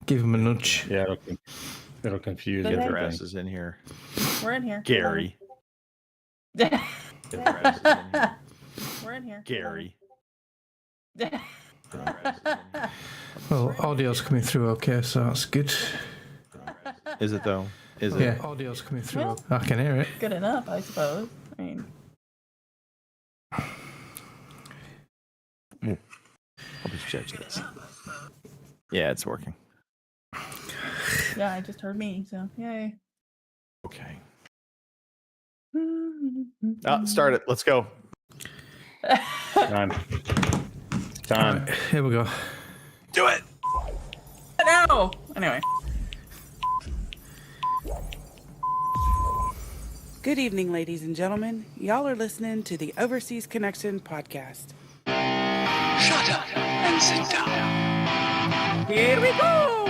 Give him a nudge. Yeah, it'll confuse Get everything. Their asses in here. We're in here. Gary. Get their asses in here. We're in here. Gary. Get their asses in here. Well, audio's coming through okay, so that's good. Is it though? Is it? Yeah, audio's coming through. Well, I can hear it. Good enough, I suppose. I mean, I'll be judging this. Yeah, it's working. yeah, I just heard me, so yay. Okay. Start it. Let's go. Time. Right, here we go. Do it. No! Anyway. Good evening, ladies and gentlemen. Y'all are listening to the Overseas Connection podcast. Shut up and sit down. Here we go!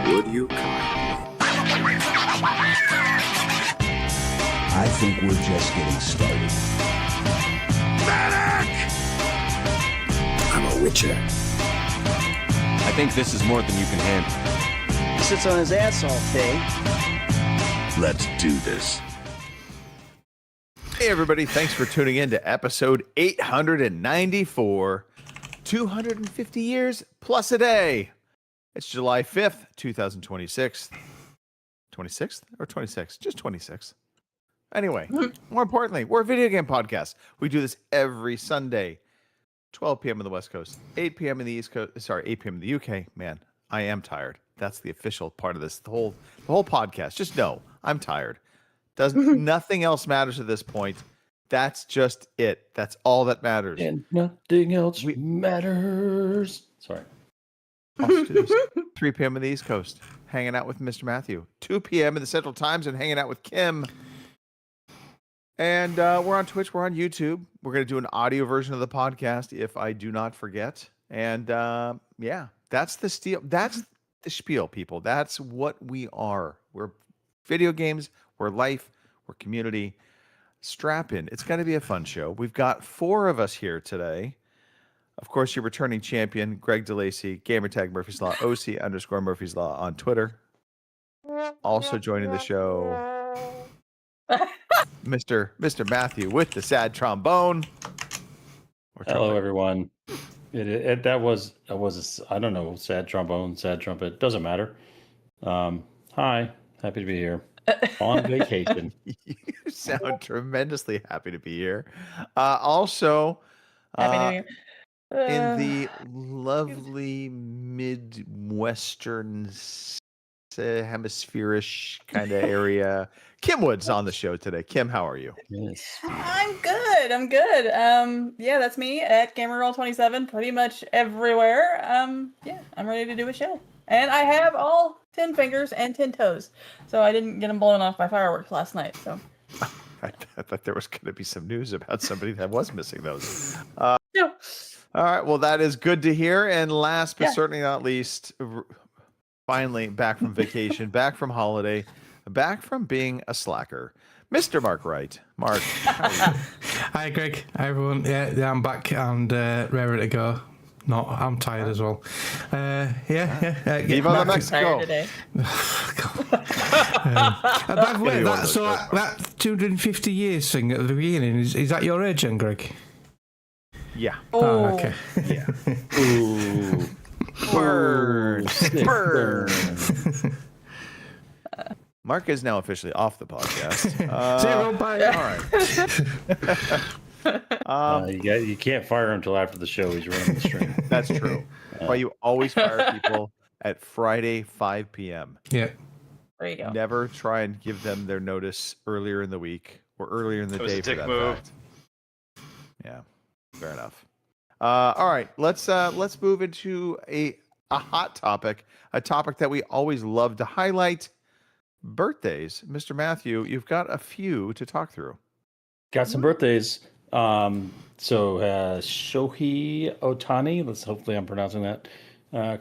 Would you kindly? I think we're just getting started. Medic! I'm a witcher. I think this is more than you can handle. He sits on his ass all day. Let's do this. Hey, everybody. Thanks for tuning in to episode 894, 250 years plus a day. It's July 5th, 2026. 26th or 26th? Just 26. Anyway, more importantly, we're a video game podcast. We do this every Sunday, 12 p.m. on the West Coast, 8 p.m. in the East Coast. Sorry, 8 p.m. in the UK. Man, I am tired. That's the official part of this. The whole podcast. Just know I'm tired. Nothing else matters at this point. That's just it. That's all that matters. And nothing else matters. Sorry. 3 p.m. in the East Coast, hanging out with Mr. Matthew. 2 p.m. in the Central Time Zone, hanging out with Kim. And we're on Twitch. We're on YouTube. We're going to do an audio version of the podcast, if I do not forget. And yeah, that's the steal. That's the spiel, people. That's what we are. We're video games. We're life. We're community. Strap in. It's going to be a fun show. We've got 4 of us here today. Of course, your returning champion, Greg DeLacy, Gamertag Murphy's Law, OC_Murphy's Law on Twitter. Also joining the show, Mr. Matthew with the sad trombone. Hello, everyone. That was I don't know, sad trombone, sad trumpet. Doesn't matter. Hi, happy to be here on vacation. You sound tremendously happy to be here. Also, Happy New Year. in the lovely Midwestern hemispherish kind of area, Kim Wood's on the show today. Kim, how are you? Yes. I'm good. Yeah, that's me at GamerRoll27, pretty much everywhere. Yeah, I'm ready to do a show. And I have all 10 fingers and 10 toes. So I didn't get them blown off by fireworks last night, so. I thought there was going to be some news about somebody that was missing those. No. All right. Well, that is good to hear. And last but Yeah. certainly not least, finally back from vacation, back from holiday, back from being a slacker, Mr. Mark Wright. Mark, how are you? Hi, Greg. Hi, everyone. Yeah, I'm back and ready to go. No, I'm tired as well. Yeah. Viva la Mexico. Tired today. By the way, Maybe one of that 250 years thing at the beginning, is that your age, then, Greg? Yeah. Oh, okay. Yeah. Ooh. Burn. Sick Burn. Mark is now officially off the podcast. Zero, bye. All right. You can't fire him until after the show. He's running the stream. That's true. Why you always fire people at Friday 5 p.m. Yeah. There you go. Never try and give them their notice earlier in the week or earlier in the That was day a for dick that move. fact. Yeah, fair enough. All right, let's move into a hot topic, a topic that we always love to highlight: birthdays. Mr. Matthew, you've got a few to talk through. Got some birthdays. Shohei Ohtani, hopefully I'm pronouncing that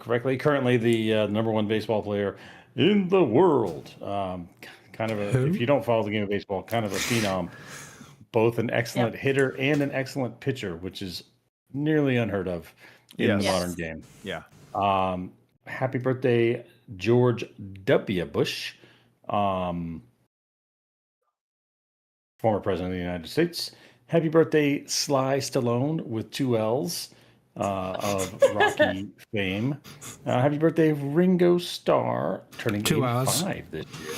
correctly. Currently the number 1 baseball player in the world. Kind of if you don't follow the game of baseball, kind of a phenom. Both an excellent hitter and an excellent pitcher, which is nearly unheard of in the modern game. Yeah. happy birthday, George W. Bush, former president of the United States. Happy birthday, Sly Stallone with 2 L's of Rocky fame. Happy birthday, Ringo Starr, turning 2 R's. 85 this year.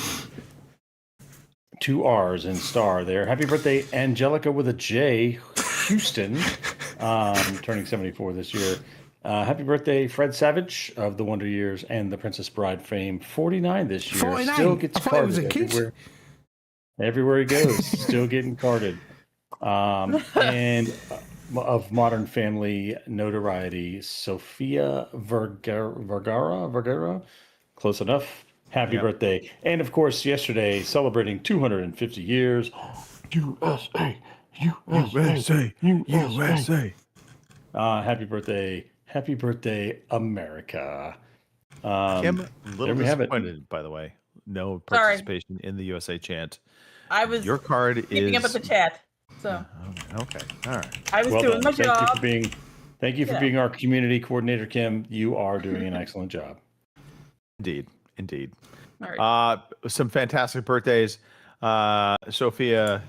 2 R's in Star there. Happy birthday, Angelica with a J, Houston, turning 74 this year. Happy birthday, Fred Savage of the Wonder Years and the Princess Bride fame, 49 this year. 49? Still gets I thought he was a carded kid. everywhere he goes. Still getting carded. And of Modern Family notoriety, Sofia Vergara, close enough. Happy birthday. And of course, yesterday, celebrating 250 years, USA. Happy birthday, America. Kim, a little there we have it. disappointed, by the way. No Sorry. participation in the USA chant. I was Your card keeping is up with the chat. So okay. All right. I was Well doing done. my job. Thank you for being our community coordinator, Kim. You are doing an excellent job. Indeed. All right. Some fantastic birthdays. Sophia,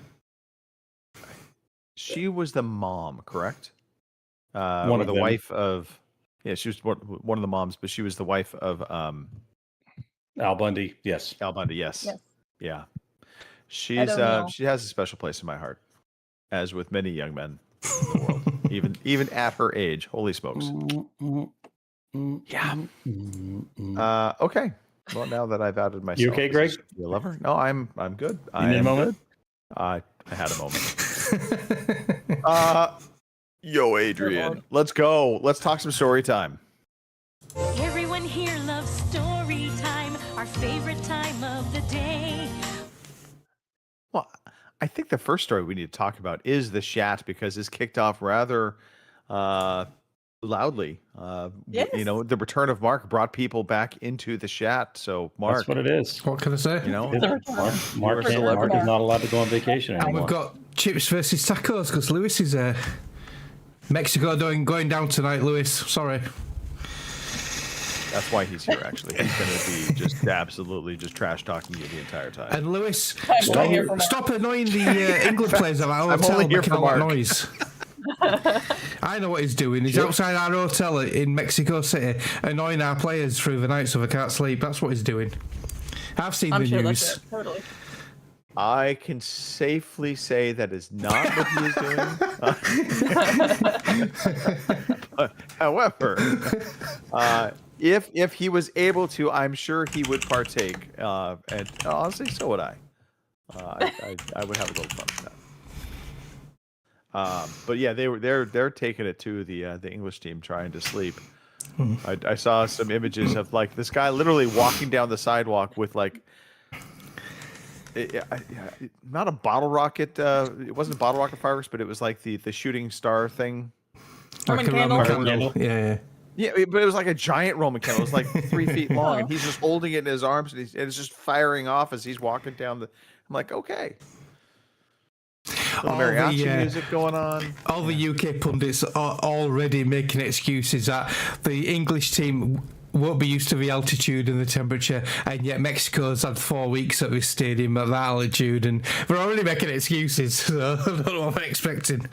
she was the mom, correct? One or of the them. wife of. Yeah, she was one of the moms, but she was the wife of Al Bundy, yes. Al Bundy. Yes. Yes. Yeah. Ed O'Neill. She has a special place in my heart, as with many young men in the world, even at her age. Holy smokes. Yeah. Okay. Well, now that I've outed myself, You okay, Greg? as a lover? No, I'm good. You need a moment? Good. I had a moment. Yo, Adrian, let's go. Let's talk some story time. Everyone here loves story time, our favorite time of the day. Well, I think the first story we need to talk about is the Shat, because it's kicked off rather loudly. Yes. You know, the return of Mark brought people back into the Shat. So, Mark, That's what it is. What can I say? you know, Mark is not allowed to go on vacation And anymore. we've got chips versus tacos because Lewis is Mexico going down tonight, Lewis. Sorry. that's why he's here, actually. He's going to be just absolutely just trash talking you the entire time. And Lewis, I'm here for Mark. stop annoying the England players at our hotel only here making for a lot of Mark. noise. I know what he's doing. He's outside our hotel in Mexico City, annoying our players through the night so they can't sleep. That's what he's doing. I've seen I'm the sure news. that's it. Totally. I can safely say that is not what he is doing. But, however, if he was able to, I'm sure he would partake. And honestly, so would I. I would have a little fun with that. But yeah, they're taking it to the English team trying to sleep. I saw some images of like this guy literally walking down the sidewalk with like. Not a bottle rocket. It wasn't bottle rocket fireworks, but it was like the shooting star thing. Roman Like a candle. Roman candle. Yeah. Yeah, but it was like a giant Roman candle. It was like 3 feet long, and he's just holding it in his arms, and it's just firing off as he's walking down the. I'm like, okay. Little All the, mariachi music going on. All the UK pundits are already making excuses that the English team won't be used to the altitude and the temperature, and yet Mexico's had 4 weeks at this stadium at that altitude, and they're already making excuses. So I don't know what I'm expecting.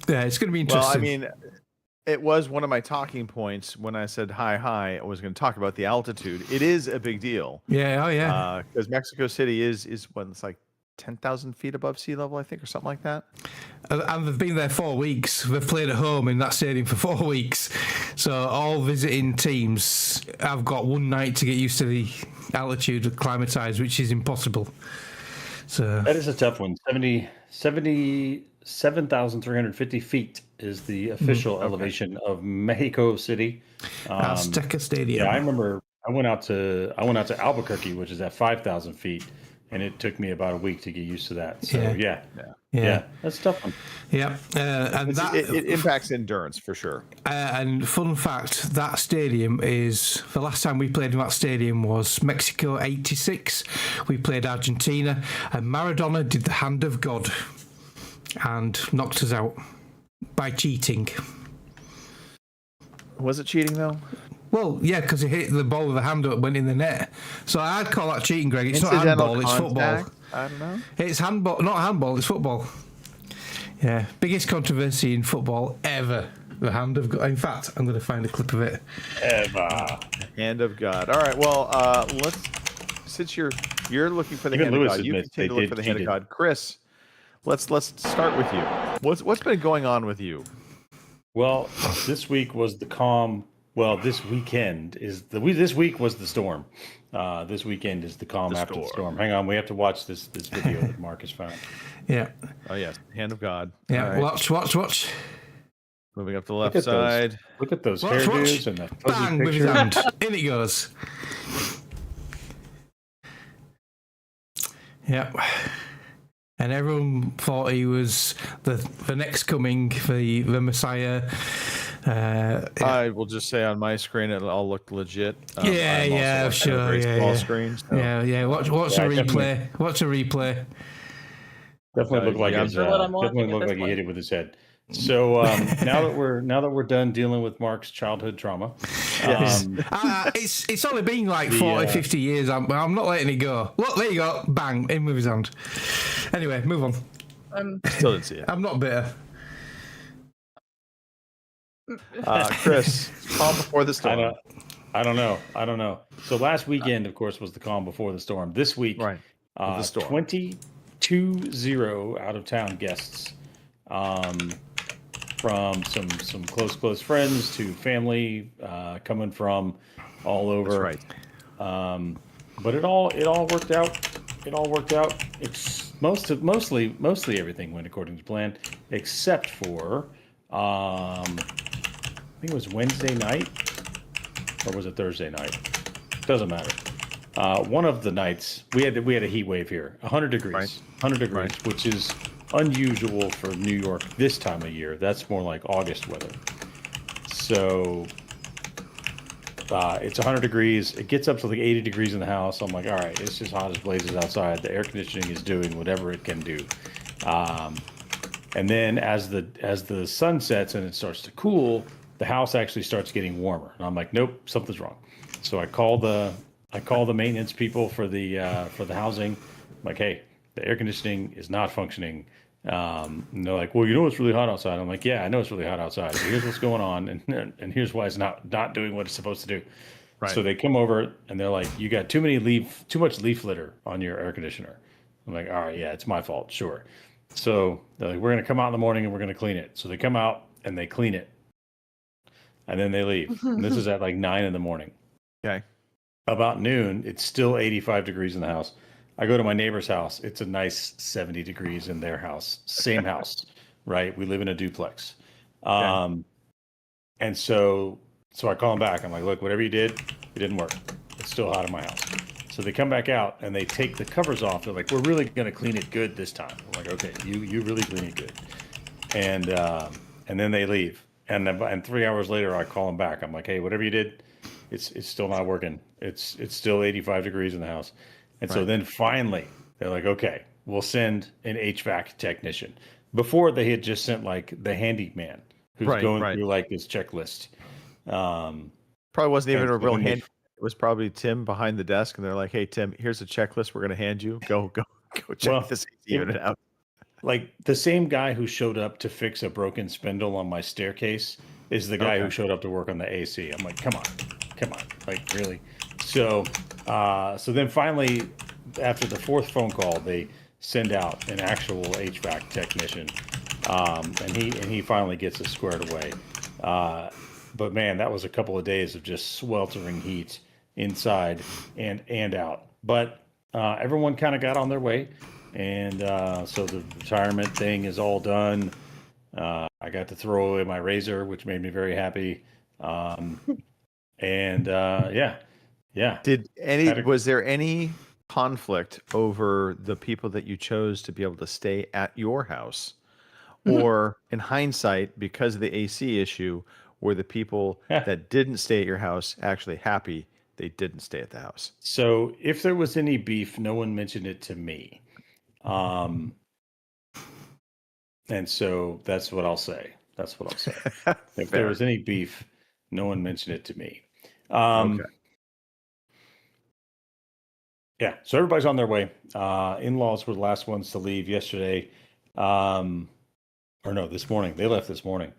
Yeah, it's going to be Well, interesting. I mean, it was one of my talking points when I said hi. I was going to talk about the altitude. It is a big deal. yeah, oh yeah. Because Mexico City is what, it's like 10,000 feet above sea level, I think, or something like that. And they've been there 4 weeks. They've played at home in that stadium for 4 weeks. So all visiting teams have got one night to get used to the altitude, acclimatise, which is impossible. So That is a tough one. 77,350 feet is the official elevation of Mexico City. Azteca Stadium. Yeah, I remember I went out to Albuquerque, which is at 5,000 feet, and it took me about a week to get used to that. So Yeah. yeah, that's a tough one. Yeah, and that It impacts endurance for sure. and fun fact, that stadium is the last time we played in that stadium was Mexico '86. We played Argentina, and Maradona did the hand of God and knocked us out by cheating. Was it cheating though? Well, yeah, because he hit the ball with a hand that went in the net. So I'd call that cheating, Greg. It's not Incidental handball, it's football. contact? I don't know. It's handball, not handball, it's football. Yeah, biggest controversy in football ever. The hand of God. In fact, I'm going to find a clip of it. Ever. Hand of God. All right. Well, let's. Since you're looking for the Even hand Lewis of God, you admits continue to they look for the hand of cheated. God. Chris, let's start with you. What's been going on with you? Well, this week was the calm. Well, this weekend is this week was the storm. This weekend is the calm after the storm. Hang on, we have to watch this video that Marcus found. Yeah. Oh yes, hand of God. Yeah, All right. watch. Moving up the Look left at side. Look at those Watch. hairdos and that fuzzy Bang with his picture. hand. In it goes. Yeah. And everyone thought he was the next coming, the Messiah. I will just say on my screen it all looked legit. Yeah, I'm also sure, watching a very yeah, small yeah. screen. So. Yeah. Watch Yeah, a replay. Watch a replay. Definitely looked like yeah. his, For what I'm watching definitely at looked this like he point. hit it with his head. So now that we're done dealing with Mark's childhood trauma, It's only been like 40, 50 years. I'm not letting it go. Look, there you go. Bang, in with his hand. Anyway, move on. Still didn't see it. I'm not bitter. Chris, calm before the storm. I don't know. So last weekend, of course, was the calm before the storm. This week, Right. With the storm. 22-0 out of town guests, from some close friends to family, coming from all over. That's right. But it all worked out. It all worked out. It's mostly everything went according to plan, except for I think it was Wednesday night, or was it Thursday night? Doesn't matter. One of the nights we had a heat wave here, 100 degrees, Right. 100 degrees, Right. which is unusual for New York this time of year. That's more like August weather. So it's 100 degrees. It gets up to like 80 degrees in the house. I'm like, all right, it's just hot as blazes outside. The air conditioning is doing whatever it can do. And then as the sun sets and it starts to cool, the house actually starts getting warmer. And I'm like, nope, something's wrong. So I call the maintenance people for the housing. I'm like, hey, the air conditioning is not functioning. And they're like, well, it's really hot outside. I'm like, yeah, I know it's really hot outside. So here's what's going on, and here's why it's not doing what it's supposed to do. Right. So they come over and they're like, you got too much leaf litter on your air conditioner. I'm like, all right, yeah, it's my fault, sure. So they're like, we're gonna come out in the morning and we're gonna clean it. So they come out and they clean it, and then they leave. And this is at like 9 in the morning. Okay. About noon, it's still 85 degrees in the house. I go to my neighbor's house. It's a nice 70 degrees in their house. Same house, right? We live in a duplex. And so I call them back. I'm like, look, whatever you did, it didn't work. It's still hot in my house. So they come back out and they take the covers off. They're like, we're really going to clean it good this time. I'm like, okay, you really clean it good. And then they leave. And 3 hours later, I call them back. I'm like, hey, whatever you did, it's still not working. It's still 85 degrees in the house. And so then finally, they're like, okay, we'll send an HVAC technician. Before they had just sent like the handyman who's going through like this checklist. Probably wasn't even a real hand. It was probably Tim behind the desk, and they're like, "Hey, Tim, here's a checklist we're going to hand you. Go check this unit out." Like the same guy who showed up to fix a broken spindle on my staircase is the guy who showed up to work on the AC. I'm like, come on, like really. So then finally, after the fourth phone call, they send out an actual HVAC technician, and he finally gets it squared away. But man, that was a couple of days of just sweltering heat inside and out. But everyone kind of got on their way, and so the retirement thing is all done. I got to throw away my razor, which made me very happy. Yeah. Was there any conflict over the people that you chose to be able to stay at your house, or in hindsight, because of the AC issue, were the people that didn't stay at your house actually happy they didn't stay at the house? So if there was any beef, no one mentioned it to me. And so that's what I'll say. If there was any beef, no one mentioned it to me. Okay. Yeah, so everybody's on their way. In-laws were the last ones to leave yesterday. Or no, this morning. They left this morning.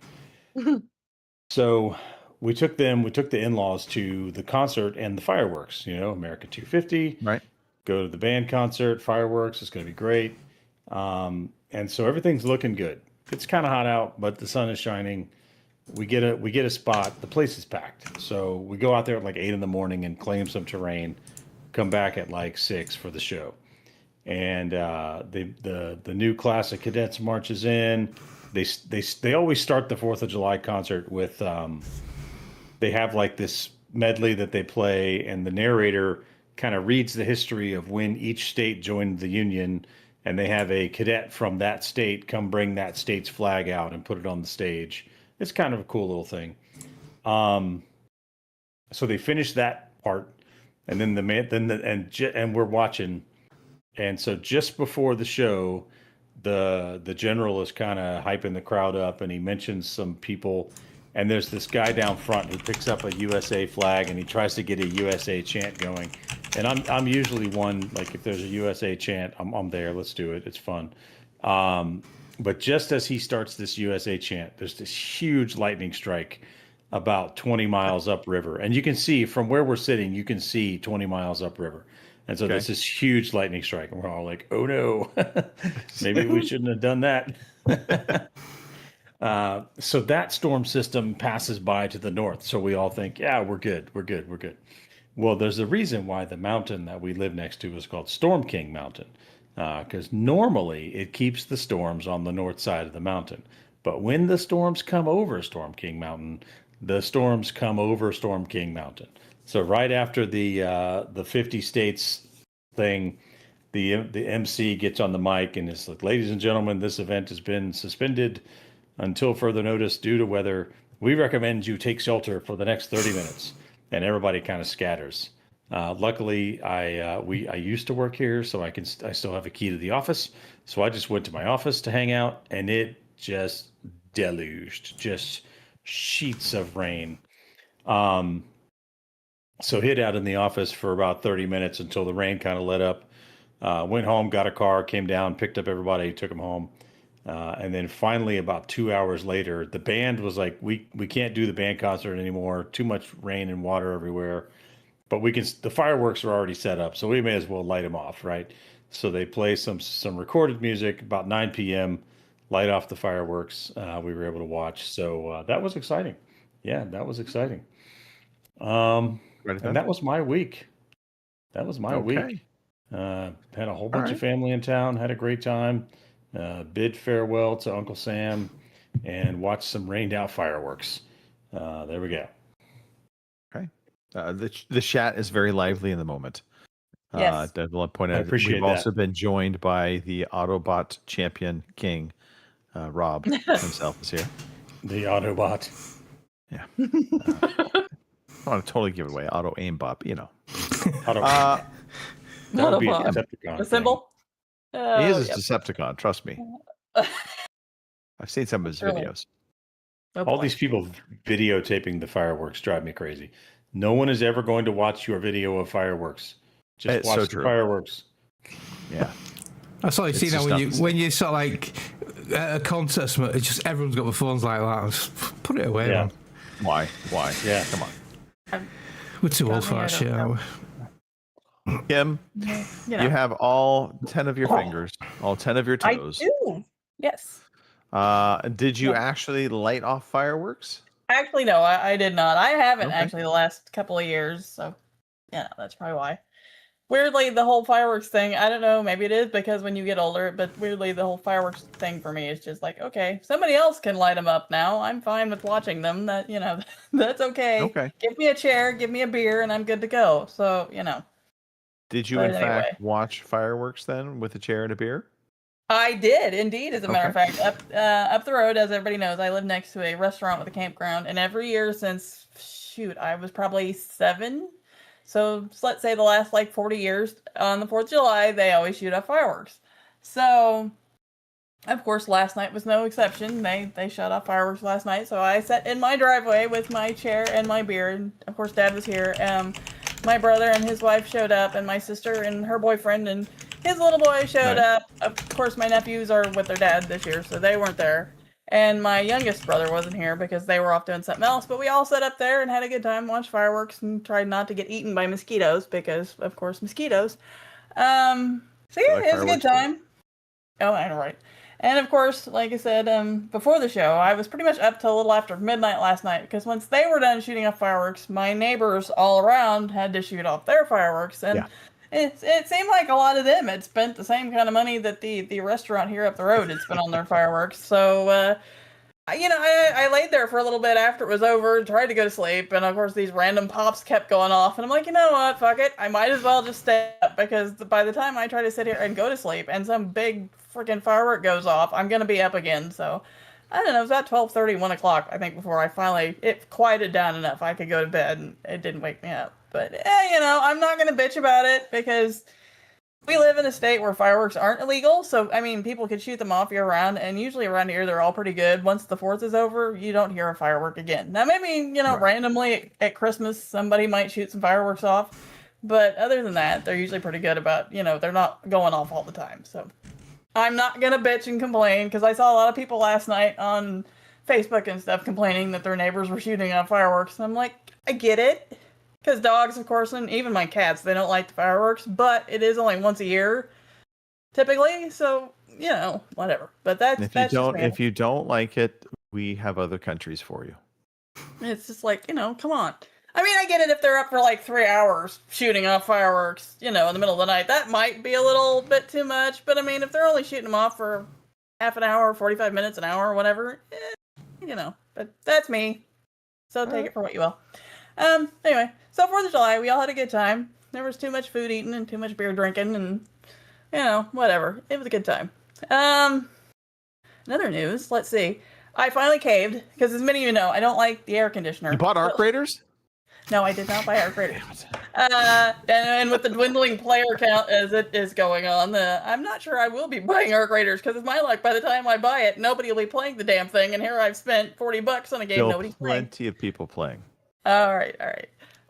So we took the in-laws to the concert and the fireworks, America 250. Right. Go to the band concert, fireworks. It's going to be great. And so everything's looking good. It's kind of hot out, but the sun is shining. We get a spot. The place is packed. So we go out there at like 8 a.m. and claim some terrain. Come back at like 6 for the show. And the new class of cadets marches in. They always start the 4th of July concert with they have like this medley that they play, and the narrator kind of reads the history of when each state joined the Union, and they have a cadet from that state come bring that state's flag out and put it on the stage. It's kind of a cool little thing. So they finish that part, and then and we're watching. And so just before the show, the general is kind of hyping the crowd up, and he mentions some people. And there's this guy down front who picks up a USA flag, and he tries to get a USA chant going. And I'm usually one, like, if there's a USA chant, I'm there. Let's do it. It's fun. But just as he starts this USA chant, there's this huge lightning strike about 20 miles upriver. And you can see from where we're sitting, you can see 20 miles upriver. And so there's this huge lightning strike, and we're all like, oh no, maybe we shouldn't have done that. So that storm system passes by to the north. So we all think, yeah, we're good. Well, there's a reason why the mountain that we live next to is called Storm King Mountain, because normally it keeps the storms on the north side of the mountain. But when the storms come over Storm King Mountain, the storms come over Storm King Mountain. So right after the 50 states thing, the MC gets on the mic and is like, ladies and gentlemen, this event has been suspended until further notice due to weather. We recommend you take shelter for the next 30 minutes. And everybody kind of scatters. Luckily, I used to work here, so I still have a key to the office. So I just went to my office to hang out, and it just deluged, just sheets of rain. So hid out in the office for about 30 minutes until the rain kind of let up. Went home, got a car, came down, picked up everybody, took them home. And then finally, about 2 hours later, the band was like, we can't do the band concert anymore. Too much rain and water everywhere. But the fireworks are already set up, so we may as well light them off, right? So they play some recorded music about 9 p.m., light off the fireworks. We were able to watch. So that was exciting. Yeah, that was exciting. And that was my week. That was my week. Had a whole bunch of family in town, had a great time. Bid farewell to Uncle Sam and watched some rained out fireworks. There we go. Okay. The chat is very lively in the moment. Yes. I want to point out appreciate we've also been joined by the Autobot champion king, Rob himself is here. The Autobot. Yeah. I want to totally give it away. Auto aimbot, Autobot. That would be a Autobot. Decepticon The thing. symbol? He Oh, is a yep. Decepticon, trust me. I've seen some of his Really? videos. Oh, All boy. these people videotaping the fireworks drive me crazy. No one is ever going to watch your video of fireworks. Just It's watch so the true. fireworks. Yeah. That's all you see It's now just when you sort of like at a concert. It's just everyone's got the phones like that. Just put it away, Yeah. man. Why? Yeah. Come on. We're too old I for that don't shit, know. aren't we? Kim, You know, you have all 10 of your fingers, all 10 of your I toes. do. Yes. Did you Yeah. actually light off fireworks? Actually, no, I did not. I haven't Okay. actually the last couple of years. So, yeah, that's probably why. Weirdly, the whole fireworks thing, I don't know, maybe it is because when you get older, but weirdly, the whole fireworks thing for me is just like, okay, somebody else can light them up now. I'm fine with watching them. That, that's okay. Okay. Give me a chair, give me a beer, and I'm good to go. So, Did you, But in anyway. fact, watch fireworks then with a chair and a beer? I did indeed. As a matter of fact, up the road, as everybody knows, I live next to a restaurant with a campground, and every year since I was probably 7. So let's say the last 40 years on the 4th of July, they always shoot off fireworks. So Of course, last night was no exception. They shut off fireworks last night, so I sat in my driveway with my chair and my beer, and of course, Dad was here. My brother and his wife showed up, and my sister and her boyfriend and his little boy showed up. Of course, my nephews are with their dad this year, so they weren't there. And my youngest brother wasn't here because they were off doing something else. But we all sat up there and had a good time, watched fireworks, and tried not to get eaten by mosquitoes because, of course, mosquitoes. So yeah, like it was a good fireworks too. time. Oh, I know, right. And of course, like I said, before the show, I was pretty much up till a little after midnight last night because once they were done shooting off fireworks, my neighbors all around had to shoot off their fireworks, and it seemed like a lot of them had spent the same kind of money that the restaurant here up the road had spent on their fireworks. So, I laid there for a little bit after it was over, tried to go to sleep, and of course these random pops kept going off, and I'm like, you know what, fuck it, I might as well just stay up because by the time I try to sit here and go to sleep and some big freaking firework goes off, I'm gonna be up again. So I don't know, it was about 12:30, 1 o'clock, I think, before it quieted down enough I could go to bed, and it didn't wake me up. But I'm not gonna bitch about it because we live in a state where fireworks aren't illegal, so I mean, people can shoot them off year round, and usually around here they're all pretty good. Once the 4th is over, you don't hear a firework again. Now, maybe randomly at Christmas somebody might shoot some fireworks off, but other than that, they're usually pretty good about they're not going off all the time. So I'm not gonna bitch and complain because I saw a lot of people last night on Facebook and stuff complaining that their neighbors were shooting off fireworks, and I'm like, I get it. Because dogs, of course, and even my cats, they don't like the fireworks, but it is only once a year, typically, so, whatever. But if you don't like it, we have other countries for you. It's just like, come on. I mean, I get it if they're up for like 3 hours shooting off fireworks, in the middle of the night. That might be a little bit too much, but I mean, if they're only shooting them off for half an hour, 45 minutes, an hour, whatever, but that's me. So take it for what you will. Anyway, so 4th of July, we all had a good time. There was too much food eaten and too much beer drinking and, whatever. It was a good time. Another news, let's see. I finally caved, because as many of you know, I don't like the air conditioner. You bought Arc Raiders? No, I did not buy Arc Raiders. And with the dwindling player count as it is going on, I'm not sure I will be buying Arc Raiders, because it's my luck, by the time I buy it, nobody will be playing the damn thing, and here I've spent $40 on a game nobody's playing. Plenty of people playing. All right.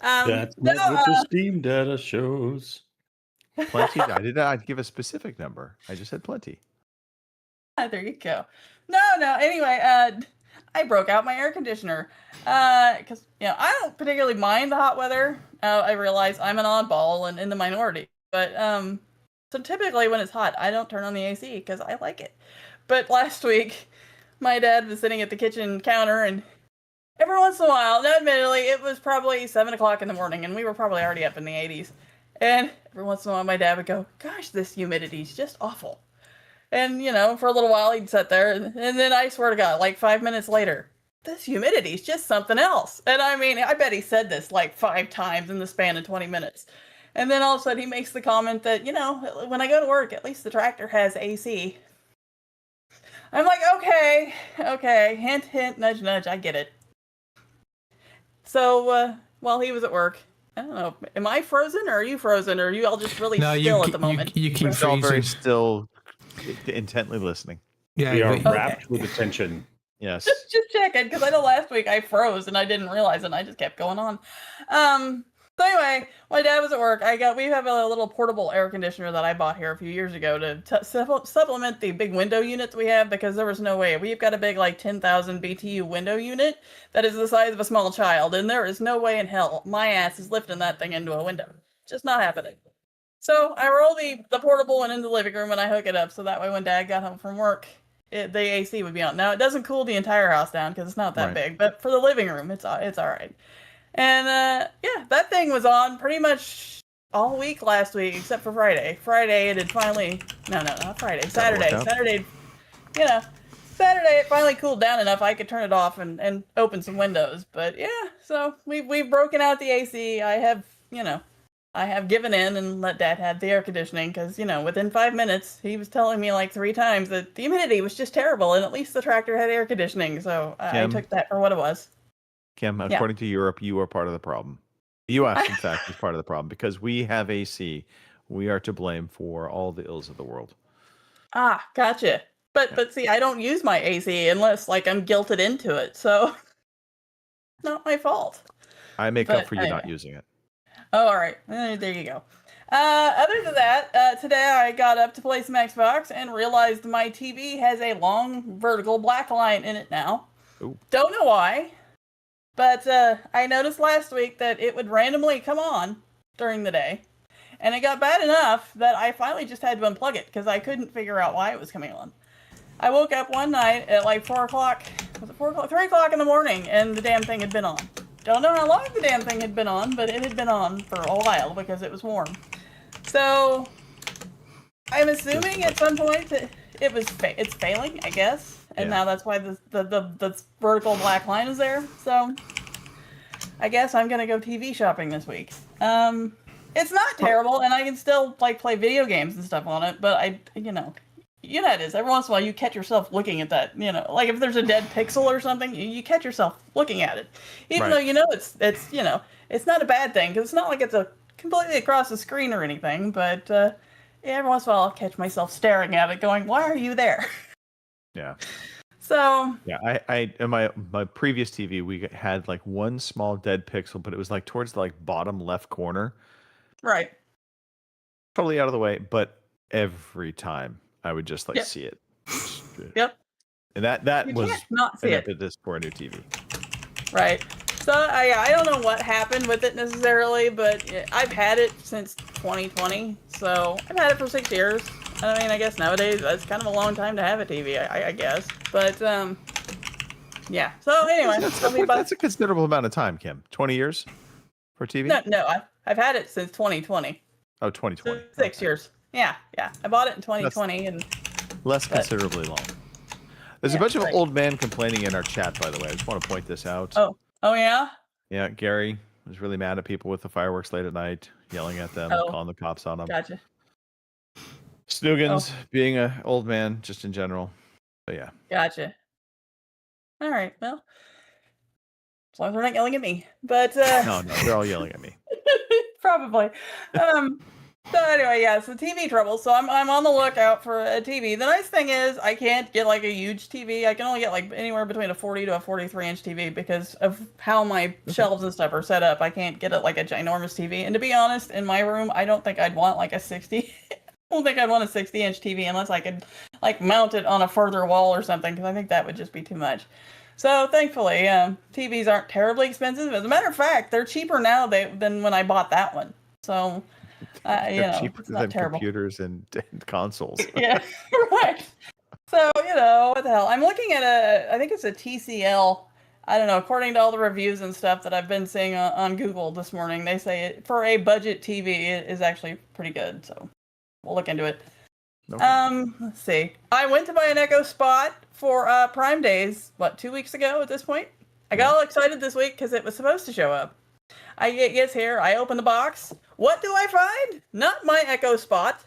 That's not what the Steam data shows. Plenty. I did not give a specific number. I just said plenty. There you go. No. Anyway, I broke out my air conditioner because I don't particularly mind the hot weather. I realize I'm an oddball and in the minority, but so typically when it's hot, I don't turn on the AC because I like it. But last week, my dad was sitting at the kitchen counter and. Every once in a while, now admittedly, it was probably 7 o'clock in the morning, and we were probably already up in the 80s. And every once in a while, my dad would go, gosh, this humidity's just awful. And, for a little while, he'd sit there, and then I swear to God, like 5 minutes later, this humidity's just something else. And I mean, I bet he said this like 5 times in the span of 20 minutes. And then all of a sudden, he makes the comment that, when I go to work, at least the tractor has AC. I'm like, okay, hint, hint, nudge, nudge, I get it. So, while he was at work, I don't know, am I frozen or are you frozen or are you all just really still at the moment? You keep We're all very freezing. still intently listening. Yeah, We are but- wrapped with attention. Yes. Just checking, because I know last week I froze and I didn't realize it and I just kept going on. So anyway, my dad was at work. We have a little portable air conditioner that I bought here a few years ago to supplement the big window units we have because there was no way. We've got a big like 10,000 BTU window unit that is the size of a small child, and there is no way in hell my ass is lifting that thing into a window. Just not happening. So I roll the portable one into the living room and I hook it up so that way when Dad got home from work, the AC would be on. Now it doesn't cool the entire house down because it's not that big, but for the living room, it's all right. And that thing was on pretty much all week last week except for Friday. Friday it had finally not Friday. Saturday. Saturday it finally cooled down enough I could turn it off and open some windows. But yeah, so we've broken out the AC. I have given in and let Dad have the air conditioning because, within 5 minutes, he was telling me like 3 times that the humidity was just terrible and at least the tractor had air conditioning. So I took that for what it was. Kim, according to Europe, you are part of the problem. The U.S., in fact, is part of the problem because we have AC. We are to blame for all the ills of the world. Ah, gotcha. But see, I don't use my AC unless like I'm guilted into it, so not my fault. I make up But for you not anyway. using it. Oh, all right. There you go. Other than that, today I got up to play some Xbox and realized my TV has a long vertical black line in it now. Ooh. Don't know why, but I noticed last week that it would randomly come on during the day, and it got bad enough that I finally just had to unplug it because I couldn't figure out why it was coming on. I woke up one night at like 4 o'clock, was it 4 o'clock? 3 o'clock in the morning, and the damn thing had been on. Don't know how long the damn thing had been on, but it had been on for a while because it was warm. So, I'm assuming at some point it's failing, I guess, and Yeah. now that's why the vertical black line is there. So, I guess I'm gonna go TV shopping this week. It's not terrible, and I can still like play video games and stuff on it, but you know how it is. Every once in a while, you catch yourself looking at that. You know, like if there's a dead pixel or something, you catch yourself looking at it, even though you know it's it's not a bad thing because it's not like it's a completely across the screen or anything. But every once in a while, I'll catch myself staring at it, going, "Why are you there?" Yeah. So Yeah, I in my previous TV we had like one small dead pixel, but it was like towards the like bottom left corner, right, totally out of the way. But every time I would just like Yep. see it. yep, And that you was can't not see an it. impetus for a new TV. Right. So I don't know what happened with it necessarily, but I've had it since 2020, so I've had it for 6 years. I mean, I guess nowadays that's kind of a long time to have a TV, I guess. But yeah. So anyway, That's a considerable amount of time, Kim. 20 years for TV? no, I've had it since 2020. Oh, 2020. 6 Okay. years. Yeah. I bought it in 2020, and Less but- considerably long. There's a Yeah, bunch of right. old men complaining in our chat, by the way. I just want to point this out. oh yeah. Yeah, Gary was really mad at people with the fireworks late at night, yelling at them, Oh. calling the cops on them. Gotcha. Snoogans, being an old man, just in general. But yeah. Gotcha. All right. Well, as long as they're not yelling at me, but No, they're all yelling at me. probably. So anyway, yeah, so TV trouble. So I'm on the lookout for a TV. The nice thing is I can't get like a huge TV. I can only get like anywhere between a 40 to a 43-inch TV because of how my shelves and stuff are set up. I can't get it like a ginormous TV. And to be honest, in my room, I don't think I'd want like a 60. I don't think I'd want a 60-inch TV unless I could like mount it on a further wall or something because I think that would just be too much. So thankfully, TVs aren't terribly expensive. As a matter of fact, they're cheaper now than when I bought that one. So, They're cheaper it's not than terrible. computers and consoles. Yeah, right. So, what the hell? I'm looking at I think it's a TCL. I don't know. According to all the reviews and stuff that I've been seeing on Google this morning, they say for a budget TV, it is actually pretty good. So, we'll look into it. Okay. Let's see. I went to buy an Echo Spot for Prime Days, 2 weeks ago at this point? I got all excited this week because it was supposed to show up. It gets here, I open the box. What do I find? Not my Echo Spot,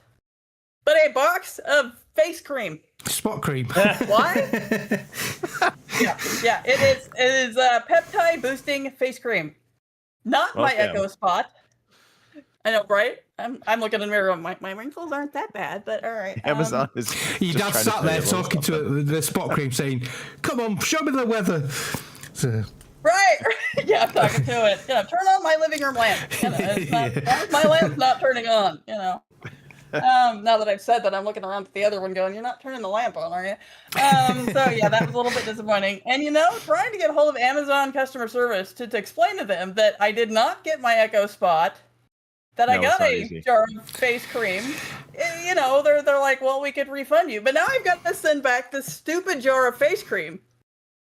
but a box of face cream. Spot cream. Why? yeah, it is peptide boosting face cream. Not my Okay. Echo Spot. I know, right? I'm looking in the mirror. My wrinkles aren't that bad, but all right. Amazon is. Your just dad trying to sat tell there you a little talking something. to the spot cream saying, "Come on, show me the weather." So, Right. Yeah, I'm talking to it. Turn on my living room lamp. It's not, my lamp's not turning on. Now that I've said that, I'm looking around at the other one, going, "You're not turning the lamp on, are you?" So yeah, that was a little bit disappointing. And trying to get hold of Amazon customer service to explain to them that I did not get my Echo Spot, that I No, it's got not a easy. jar of face cream. They're like, "Well, we could refund you," but now I've got to send back this stupid jar of face cream.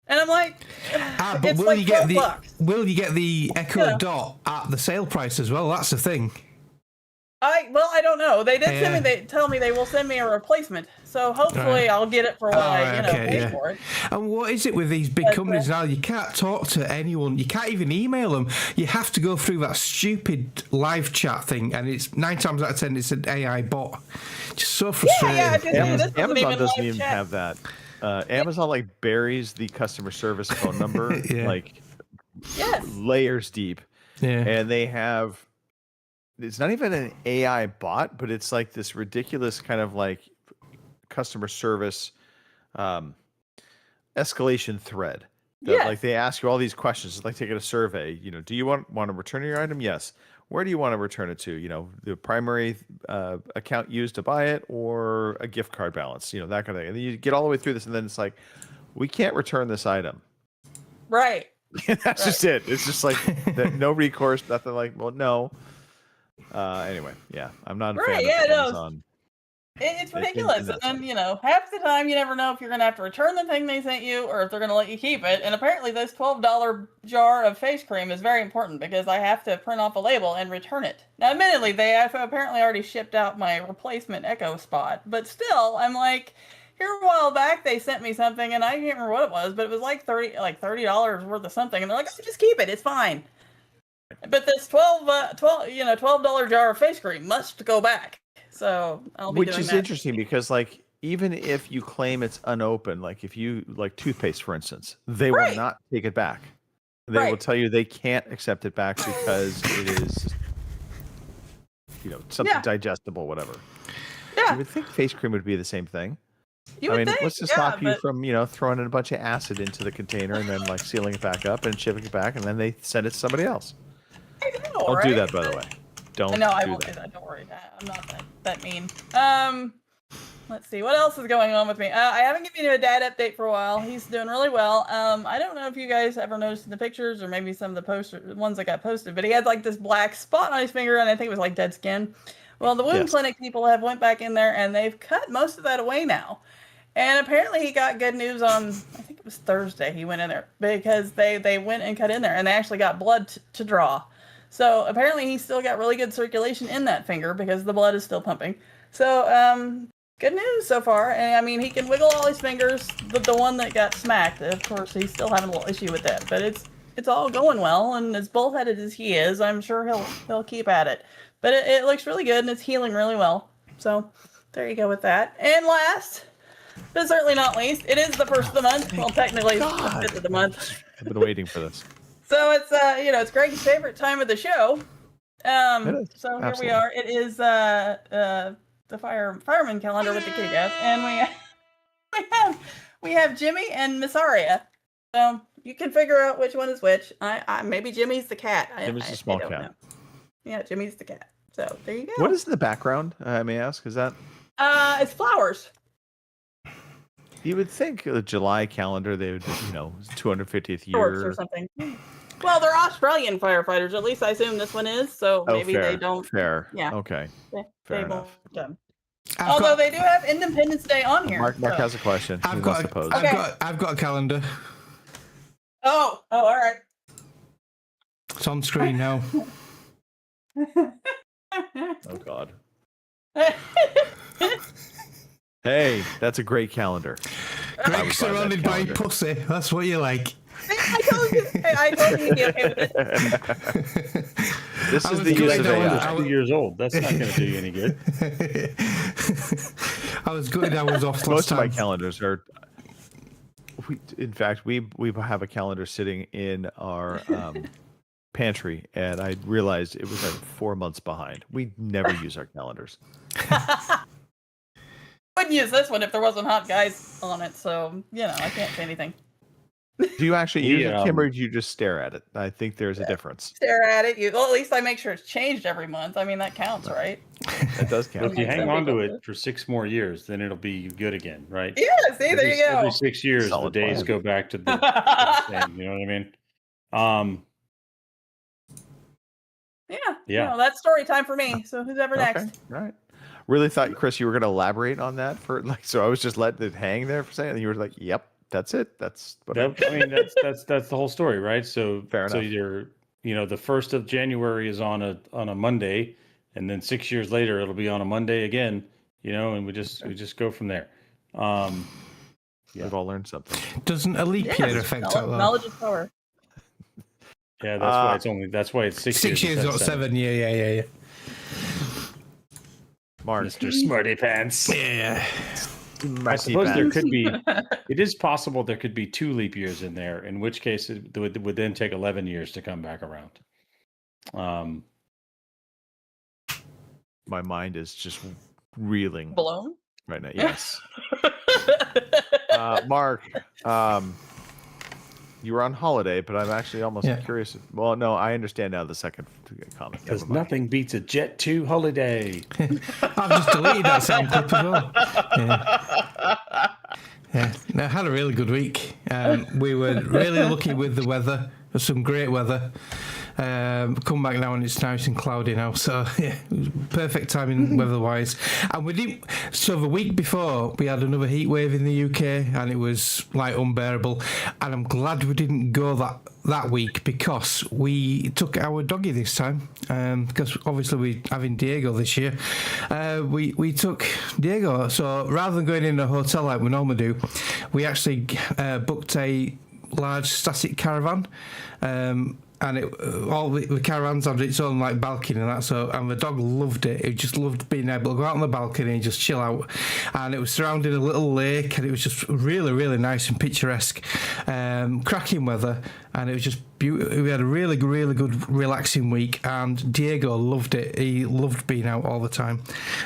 And I'm like, but it's will like you get $12. will you get the Echo Yeah. Dot at the sale price as well? That's the thing. I don't know. They did Yeah. they tell me they will send me a replacement. So hopefully Right. I'll get it for what I, Alright, okay, pay yeah. for it. And what is it with these big But, companies now? You can't talk to anyone. You can't even email them. You have to go through that stupid live chat thing, and it's 9 times out of 10 it's an AI bot. Just so frustrating. yeah, just- Amazon, this doesn't Amazon even doesn't live even chat. have that. Amazon like buries the customer service phone number Yeah. like Yes. layers deep, Yeah. and they have. It's not even an AI bot, but it's like this ridiculous kind of like customer service escalation thread. That, Yes. like they ask you all these questions. It's like taking a survey. Do you want to return your item? Yes. Where do you want to return it to? The primary account used to buy it, or a gift card balance. That kind of thing. And then you get all the way through this, and then it's like, we can't return this item. Right. That's just it. It's just like no recourse, nothing like. Well, no. Anyway, yeah, I'm not a fan of Amazon. It's ridiculous. And then, half the time you never know if you're going to have to return the thing they sent you or if they're going to let you keep it. And apparently this $12 jar of face cream is very important because I have to print off a label and return it. Now, admittedly, they have apparently already shipped out my replacement Echo Spot. But still, I'm like, here a while back, they sent me something and I can't remember what it was, but it was like $30 worth of something. And they're like, oh, just keep it. It's fine. But this $12 jar of face cream must go back. So I'll be Which doing is that. interesting because, like, even if you claim it's unopened, like if you like toothpaste, for instance, they will not take it back. They will tell you they can't accept it back because it is, something digestible, whatever. Yeah. You would think face cream would be the same thing. You would think, what's to stop you from, throwing in a bunch of acid into the container and then like sealing it back up and shipping it back, and then they send it to somebody else. I know, Don't do that, by the way. Don't. No, I won't do that. Don't worry. I'm not that mean. Let's see. What else is going on with me? I haven't given you a dad update for a while. He's doing really well. I don't know if you guys ever noticed in the pictures or maybe some of the ones that got posted, but he had like this black spot on his finger and I think it was like dead skin. Well, the wound clinic people have went back in there and they've cut most of that away now. And apparently he got good news on, I think it was Thursday he went in there because they went and cut in there and they actually got blood to draw. So apparently he still got really good circulation in that finger because the blood is still pumping. So good news so far. And I mean, he can wiggle all his fingers. The one that got smacked, of course, he's still having a little issue with that. But it's all going well. And as bullheaded as he is, I'm sure he'll keep at it. But it looks really good and it's healing really well. So there you go with that. And last, but certainly not least, it is the first of the month. Well, technically it's the fifth of the month. I've been waiting for this. So it's it's Greg's favorite time of the show. So here we are. It is the fireman calendar with the kitty cat, and we have Jimmy and Miss Aria. So you can figure out which one is which. I maybe Jimmy's the cat. Jimmy's the small cat. Know. Yeah, Jimmy's the cat. So there you go. What is in the background? I may ask. Is that? It's flowers. You would think the July calendar, they would, 250th year or something. Well, they're Australian firefighters. At least I assume this one is. So maybe they don't. Fair. Yeah. Okay. Fair enough. Although they do have Independence Day on here. Mark has a question. I've got a calendar. Oh, all right. It's on screen now. Oh God. Hey, that's a great calendar. Greg surrounded by pussy. That's what you like. I told you he'd be okay with it. This is the use of AI. I'm 2 years old. That's not going to do you any good. I was good. I was off. Most of my calendars are. In fact, we have a calendar sitting in our pantry, and I realized it was like 4 months behind. We never use our calendars. Wouldn't use this one if there wasn't hot guys on it, so I can't say anything. Do you actually use it, Kim, or do you just stare at it? I think there's a difference. Stare at it. Well, at least I make sure it's changed every month. I mean, that counts, right? It does count. If you hang on to it for 6 more years, then it'll be good again, right? Yeah, see, there you go. Every 6 years, the days go back to the same. You know what I mean? Yeah. That's story time for me. So who's ever next? Right. Really thought, Chris, you were going to elaborate on that so I was just letting it hang there for a second. And you were like, "Yep, that's it. That's." I mean, that's the whole story, right? So fair enough. So you're, the 1st of January is on a Monday, and then 6 years later it'll be on a Monday again. And we just go from there. We've all learned something. Doesn't a leap year affect that? Knowledge is power. Yeah, that's why it's 6 years. 6 years, not 7. Yeah. Mark. Mr. Smarty Pants. Yeah. I suppose there could be. It is possible there could be 2 leap years in there, in which case it would then take 11 years to come back around. My mind is just reeling blown right now. Yes. Mark, you were on holiday, but I'm actually almost curious. Well, no, I understand now the second comment. Because nothing beats a Jet 2 holiday. I've just deleted that sound clip as well. Yeah. No, I had a really good week. We were really lucky with the weather. There's some great weather. Come back now and it's nice and cloudy now. So, yeah, it was perfect timing weather-wise. And we didn't... So, the week before, we had another heat wave in the UK and it was, like, unbearable. And I'm glad we didn't go that week because we took our doggy this time. Because, obviously, we're having Diego this year. We took Diego. So, rather than going in a hotel like we normally do, we actually booked a large static caravan. And all the caravans had its own like balcony and that. So, and the dog loved it. It just loved being able to go out on the balcony and just chill out. And it was surrounding a little lake, and it was just really, really nice and picturesque. Cracking weather, and it was just beautiful. We had a really, really good, relaxing week. And Diego loved it. He loved being out all the time.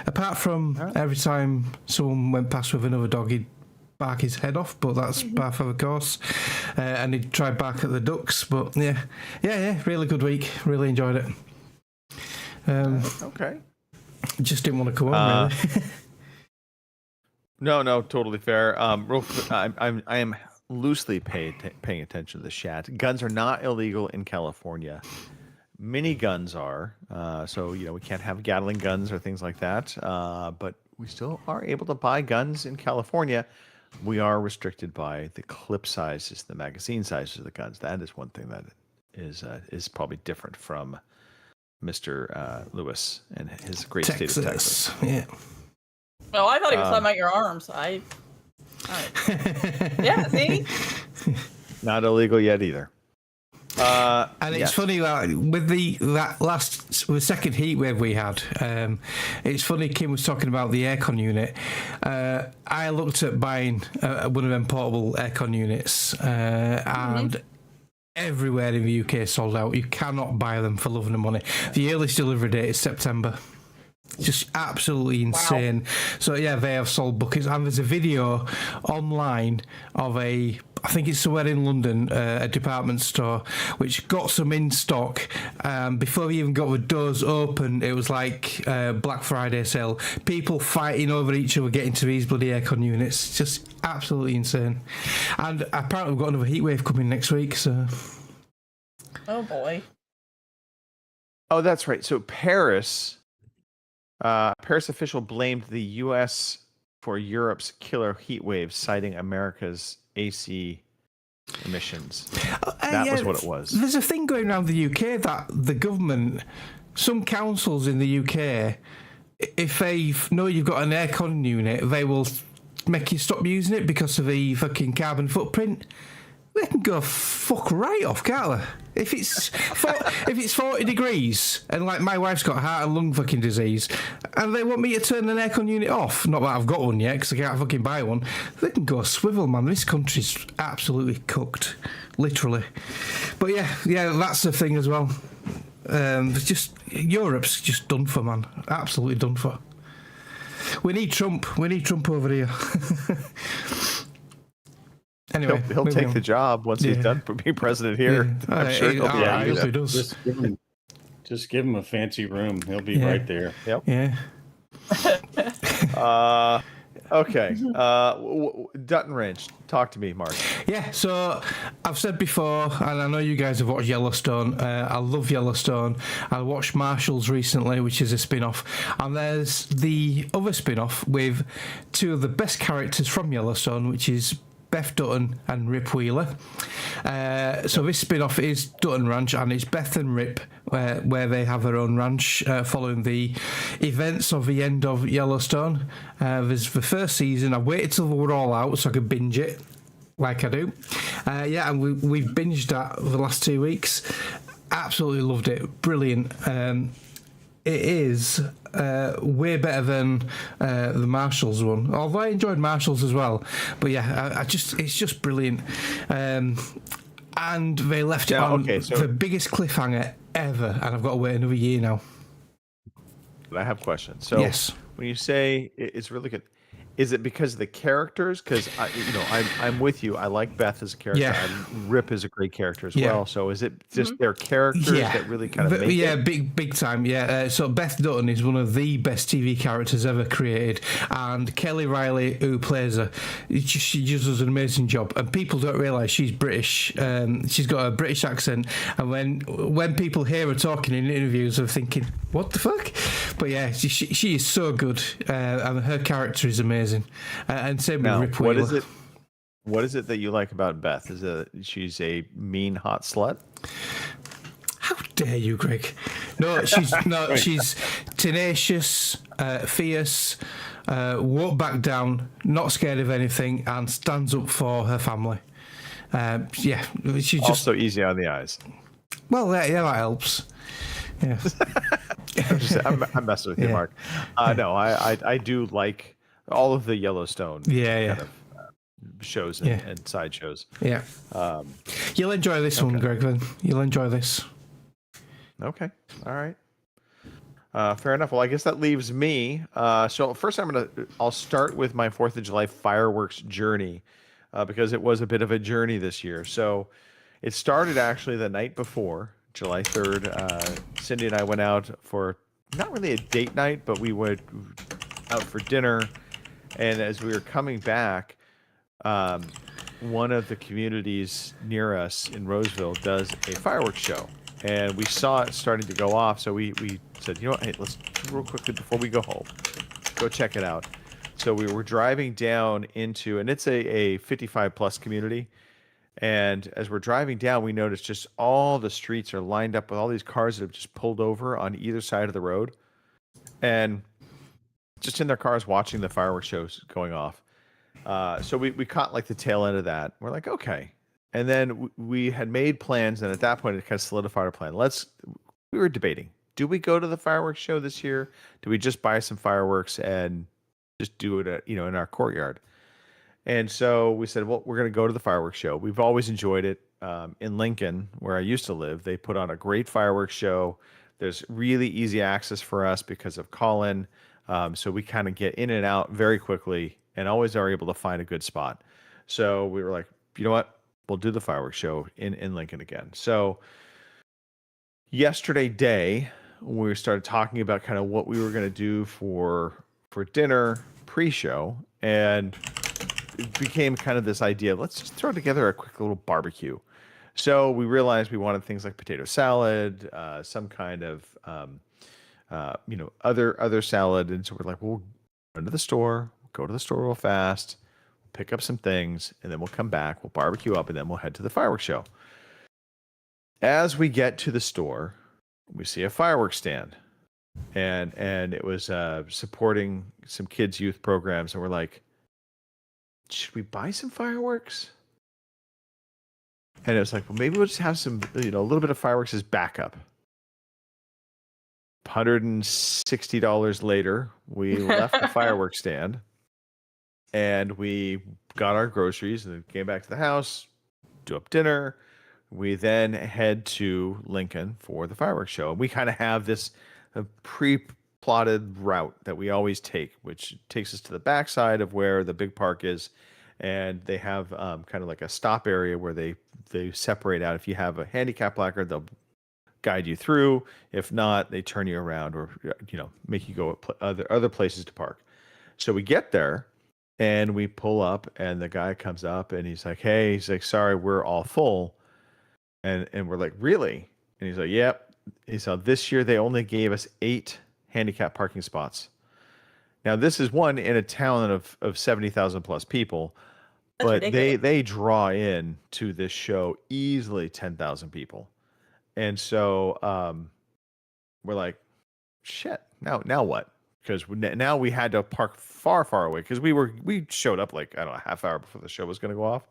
Apart from every time someone went past with another dog, he'd bark his head off, but that's par for the course. And he tried back at the ducks, but yeah, really good week. Really enjoyed it. Okay. Just didn't want to come on, really. No, totally fair. Real quick, I am loosely paying attention to the chat. Guns are not illegal in California. Mini guns are, so we can't have Gatling guns or things like that. But we still are able to buy guns in California. We are restricted by the clip sizes, the magazine sizes of the guns. That is one thing that is probably different from Mr. Lewis and his great state of Texas. Yeah. Well, I thought he was talking about your arms. All right. Yeah, see? Not illegal yet either. And it's funny with the second heat wave we had. It's funny. Kim was talking about the aircon unit. I looked at buying one of them portable aircon units, and everywhere in the UK sold out. You cannot buy them for love and money. The earliest delivery date is September. Just absolutely insane. Wow. So yeah, they have sold buckets, and there's a video online of I think it's somewhere in London, a department store, which got some in stock. Before we even got the doors open, it was like Black Friday sale. People fighting over each other getting to these bloody aircon units. Just absolutely insane. And apparently we've got another heat wave coming next week, so... Oh, boy. Oh, that's right. So Paris official blamed the U.S. for Europe's killer heat wave, citing America's AC emissions. That was what it was. There's a thing going around the UK that the government, some councils in the UK, if they know you've got an aircon unit, they will make you stop using it because of the fucking carbon footprint. They can go fuck right off, can't they? If it's 40 degrees and like my wife's got heart and lung fucking disease and they want me to turn an aircon unit off, not that I've got one yet because I can't fucking buy one, they can go swivel, man. This country's absolutely cooked, literally. But yeah, that's the thing as well. Europe's just done for, man. Absolutely done for. We need Trump. We need Trump over here. Anyway, he'll take the job once he's done being president here. Yeah. I'm sure he'll be I hope he does. Just give him a fancy room. He'll be right there. Yep. Yeah. Okay. Dutton Range. Talk to me, Mark. Yeah, so I've said before, and I know you guys have watched Yellowstone. I love Yellowstone. I watched Marshals recently, which is a spin-off. And there's the other spin-off with two of the best characters from Yellowstone, which is Beth Dutton and Rip Wheeler. So this spin-off is Dutton Ranch, and it's Beth and Rip where they have their own ranch following the events of the end of Yellowstone. There's the first season. I waited till they were all out so I could binge it like I do. And we've binged that for the last 2 weeks. Absolutely loved it. Brilliant. It is way better than the Marshals one. Although I enjoyed Marshals as well, but yeah, it's just brilliant. And they left it on the biggest cliffhanger ever, and I've got to wait another year now. I have questions. So yes. When you say it's really good, Is it because of the characters? Because I'm with you. I like Beth as a character. Yeah. Rip is a great character as Yeah. well. So is it just their characters that really kind of make it? big time. Yeah. So Beth Dutton is one of the best TV characters ever created, and Kelly Riley, who plays her, she just does an amazing job. And people don't realise she's British. She's got a British accent, and when people hear her talking in interviews, they're thinking, "What the fuck?" But yeah, she is so good, and her character is amazing. And same Now, with Rip Wheeler. what is it that you like about Beth? Is it she's a mean hot slut? How dare you, Greg? No, she's tenacious, fierce, won't back down, not scared of anything, and stands up for her family. She's just Also easy on the eyes. well, yeah, that helps. Yeah, I'm messing with you, Mark. No, I do like all of the Yellowstone kind of shows and side shows. yeah. You'll enjoy this one, Greg. Then you'll enjoy this. Okay, all right. Fair enough. Well, I guess that leaves me. So first, I'll start with my 4th of July fireworks journey because it was a bit of a journey this year. So it started actually the night before, July 3rd. Cindy and I went out for not really a date night, but we went out for dinner. And as we were coming back, one of the communities near us in Roseville does a fireworks show. And we saw it starting to go off. So we said, you know what, hey, let's real quickly before we go home, go check it out. So we were driving down into, and it's a 55 plus community. And as we're driving down, we noticed just all the streets are lined up with all these cars that have just pulled over on either side of the road. And just in their cars watching the fireworks shows going off. So we caught like the tail end of that. We're like, okay. And then we had made plans. And at that point, it kind of solidified our plan. We were debating, do we go to the fireworks show this year? Do we just buy some fireworks and just do it in our courtyard? And so we said, well, we're going to go to the fireworks show. We've always enjoyed it. In Lincoln, where I used to live, they put on a great fireworks show. There's really easy access for us because of Colin. So we kind of get in and out very quickly and always are able to find a good spot. So we were like, you know what? We'll do the fireworks show in Lincoln again. So yesterday day, we started talking about kind of what we were going to do for dinner pre-show. And it became kind of this idea, let's just throw together a quick little barbecue. So we realized we wanted things like potato salad, some kind of other salad. And so we're like, we'll run to the store, go to the store real fast, pick up some things, and then we'll come back, we'll barbecue up, and then we'll head to the fireworks show. As we get to the store, we see a fireworks stand. And it was supporting some kids' youth programs. And we're like, should we buy some fireworks? And it was like, well, maybe we'll just have some, a little bit of fireworks as backup. $160 later, we left the fireworks stand and we got our groceries and came back to the house, do up dinner. We then head to Lincoln for the fireworks show. And we kind of have this pre-plotted route that we always take, which takes us to the backside of where the big park is. And they have kind of like a stop area where they separate out. If you have a handicap placard, they'll guide you through. If not, they turn you around or make you go other places to park. So we get there and we pull up, and the guy comes up and he's like, "Hey," he's like, "sorry, we're all full." And we're like, "Really?" And he's like, "Yep." He said, "This year they only gave us 8 handicap parking spots." Now this is one in a town of 70,000 plus people. That's But ridiculous. they draw in to this show easily 10,000 people. And so we're like, shit, now what? Because now we had to park far, far away because we showed up like, I don't know, a half hour before the show was going to go off.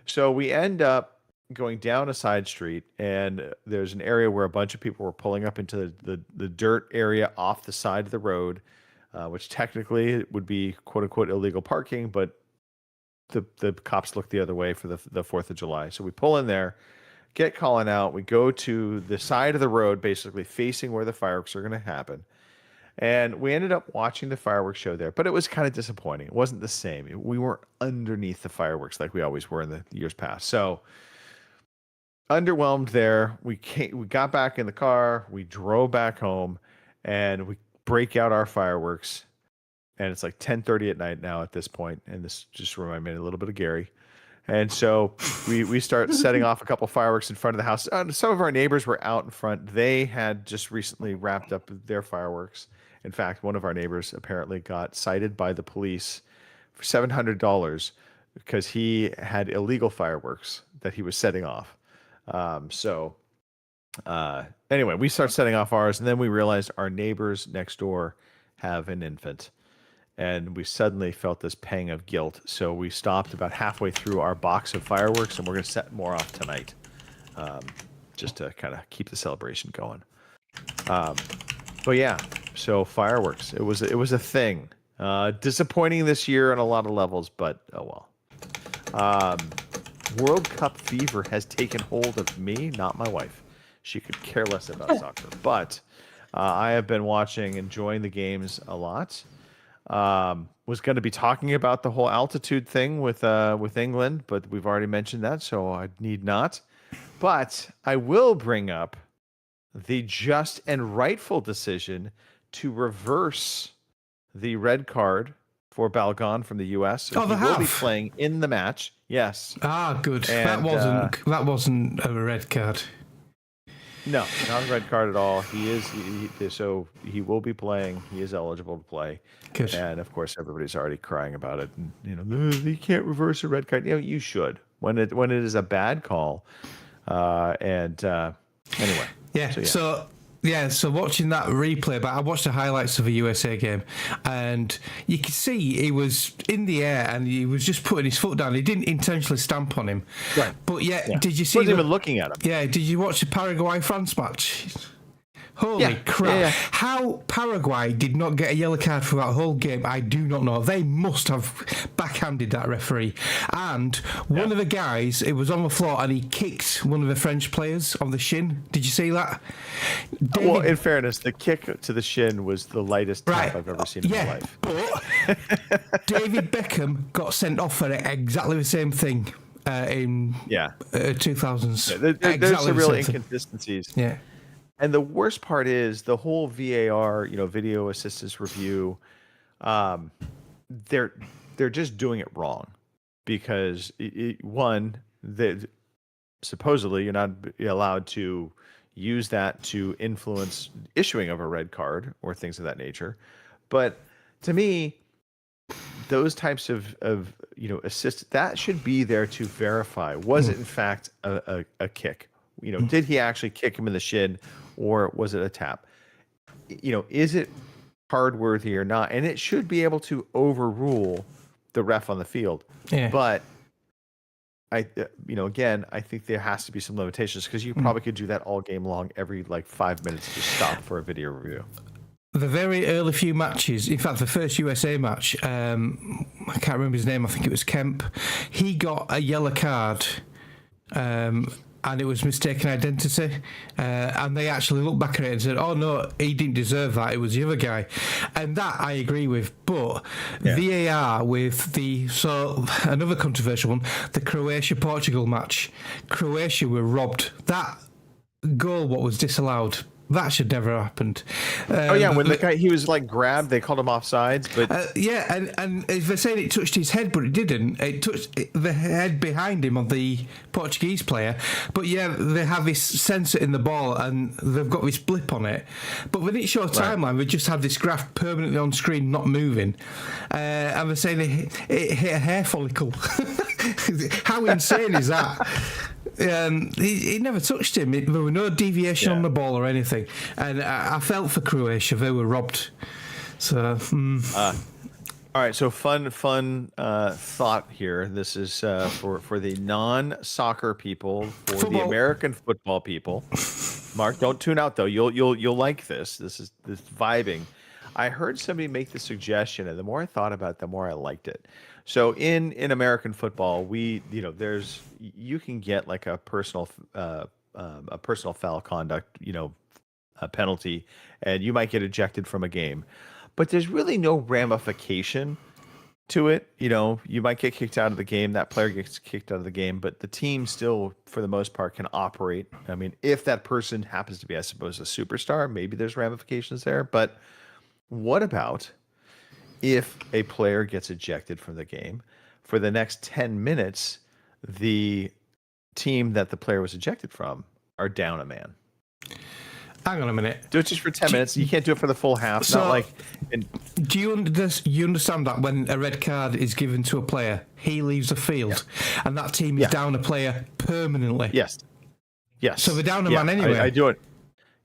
So we end up going down a side street, and there's an area where a bunch of people were pulling up into the dirt area off the side of the road, which technically would be quote unquote illegal parking, but the cops look the other way for the 4th of July. So we pull in there, get Colin out. We go to the side of the road, basically facing where the fireworks are going to happen. And we ended up watching the fireworks show there, but it was kind of disappointing. It wasn't the same. We weren't underneath the fireworks like we always were in the years past. So underwhelmed there. We got back in the car, we drove back home, and we break out our fireworks. And it's like 10:30 at night now at this point, and this just reminded me a little bit of Gary. And so we start setting off a couple fireworks in front of the house. Some of our neighbors were out in front. They had just recently wrapped up their fireworks. In fact, one of our neighbors apparently got cited by the police for $700 because he had illegal fireworks that he was setting off. Anyway, we start setting off ours, and then we realized our neighbors next door have an infant. And we suddenly felt this pang of guilt. So we stopped about halfway through our box of fireworks, and we're going to set more off tonight, just to kind of keep the celebration going. But yeah, so fireworks. It was a thing. Disappointing this year on a lot of levels, but oh well. World Cup fever has taken hold of me, not my wife. She could care less about soccer, but I have been watching, enjoying the games a lot. Was going to be talking about the whole altitude thing with England, but we've already mentioned that, so I need not. But I will bring up the just and rightful decision to reverse the red card for Balogun from the U.S. So he will be playing in the match. Yes. Ah, good. And, that wasn't a red card. No, not a red card at all. So he will be playing. He is eligible to play. Good. And of course, everybody's already crying about it. And, you can't reverse a red card. You should when it is a bad call. Anyway. Yeah. So watching that replay, but I watched the highlights of a USA game, and you could see he was in the air and he was just putting his foot down. He didn't intentionally stamp on him. Right. But did you see? Wasn't even looking at him. Yeah. Did you watch the Paraguay-France match? Holy crap. Yeah. How Paraguay did not get a yellow card for that whole game, I do not know. They must have backhanded that referee. And one of the guys, it was on the floor, and he kicked one of the French players on the shin. Did you see that? Well, in fairness, the kick to the shin was the lightest tap I've ever seen in my life. But David Beckham got sent off for exactly the same thing in 2000s. Yeah, there's some real inconsistencies. Yeah. And the worst part is the whole VAR, video assistance review. They're just doing it wrong because supposedly you're not allowed to use that to influence issuing of a red card or things of that nature. But to me, those types of assist that should be there to verify was it in fact a kick. Did he actually kick him in the shin? Or was it a tap? Is it card worthy or not? And it should be able to overrule the ref on the field. Yeah. But again, I think there has to be some limitations because you probably could do that all game long, every 5 minutes, just stop for a video review. The very early few matches, in fact, the first USA match, I can't remember his name. I think it was Kemp. He got a yellow card. And it was mistaken identity. And they actually looked back at it and said, oh, no, he didn't deserve that. It was the other guy. And that I agree with. But VAR with another controversial one, the Croatia-Portugal match. Croatia were robbed. That goal, what was disallowed, that should never have happened. When the guy, he was grabbed, they called him offsides, but and they're saying it touched his head, but it didn't. It touched the head behind him of the Portuguese player. But they have this sensor in the ball, and they've got this blip on it. But when it shows timeline, we just have this graph permanently on screen, not moving. And they're saying it hit a hair follicle. How insane is that? He never touched him. There were no deviation on the ball or anything, and I felt for Croatia. They were robbed. So, all right. So fun thought here. This is for the non-soccer people, for the American football people. Mark, don't tune out though. You'll like this. This vibing. I heard somebody make the suggestion, and the more I thought about it, the more I liked it. So in American football, you can get a personal foul conduct, penalty, and you might get ejected from a game. But there's really no ramification to it. You know, you might get kicked out of the game. That player gets kicked out of the game, but the team still, for the most part, can operate. I mean, if that person happens to be, I suppose, a superstar, maybe there's ramifications there. But what about if a player gets ejected from the game for the next 10 minutes, the team that the player was ejected from are down a man? Hang on a minute. Do it just for 10 minutes. You can't do it for the full half. So- Not like Do you understand that when a red card is given to a player, he leaves the field, and that team is Yeah. down a player permanently? yes. So they're down a man anyway. I do it.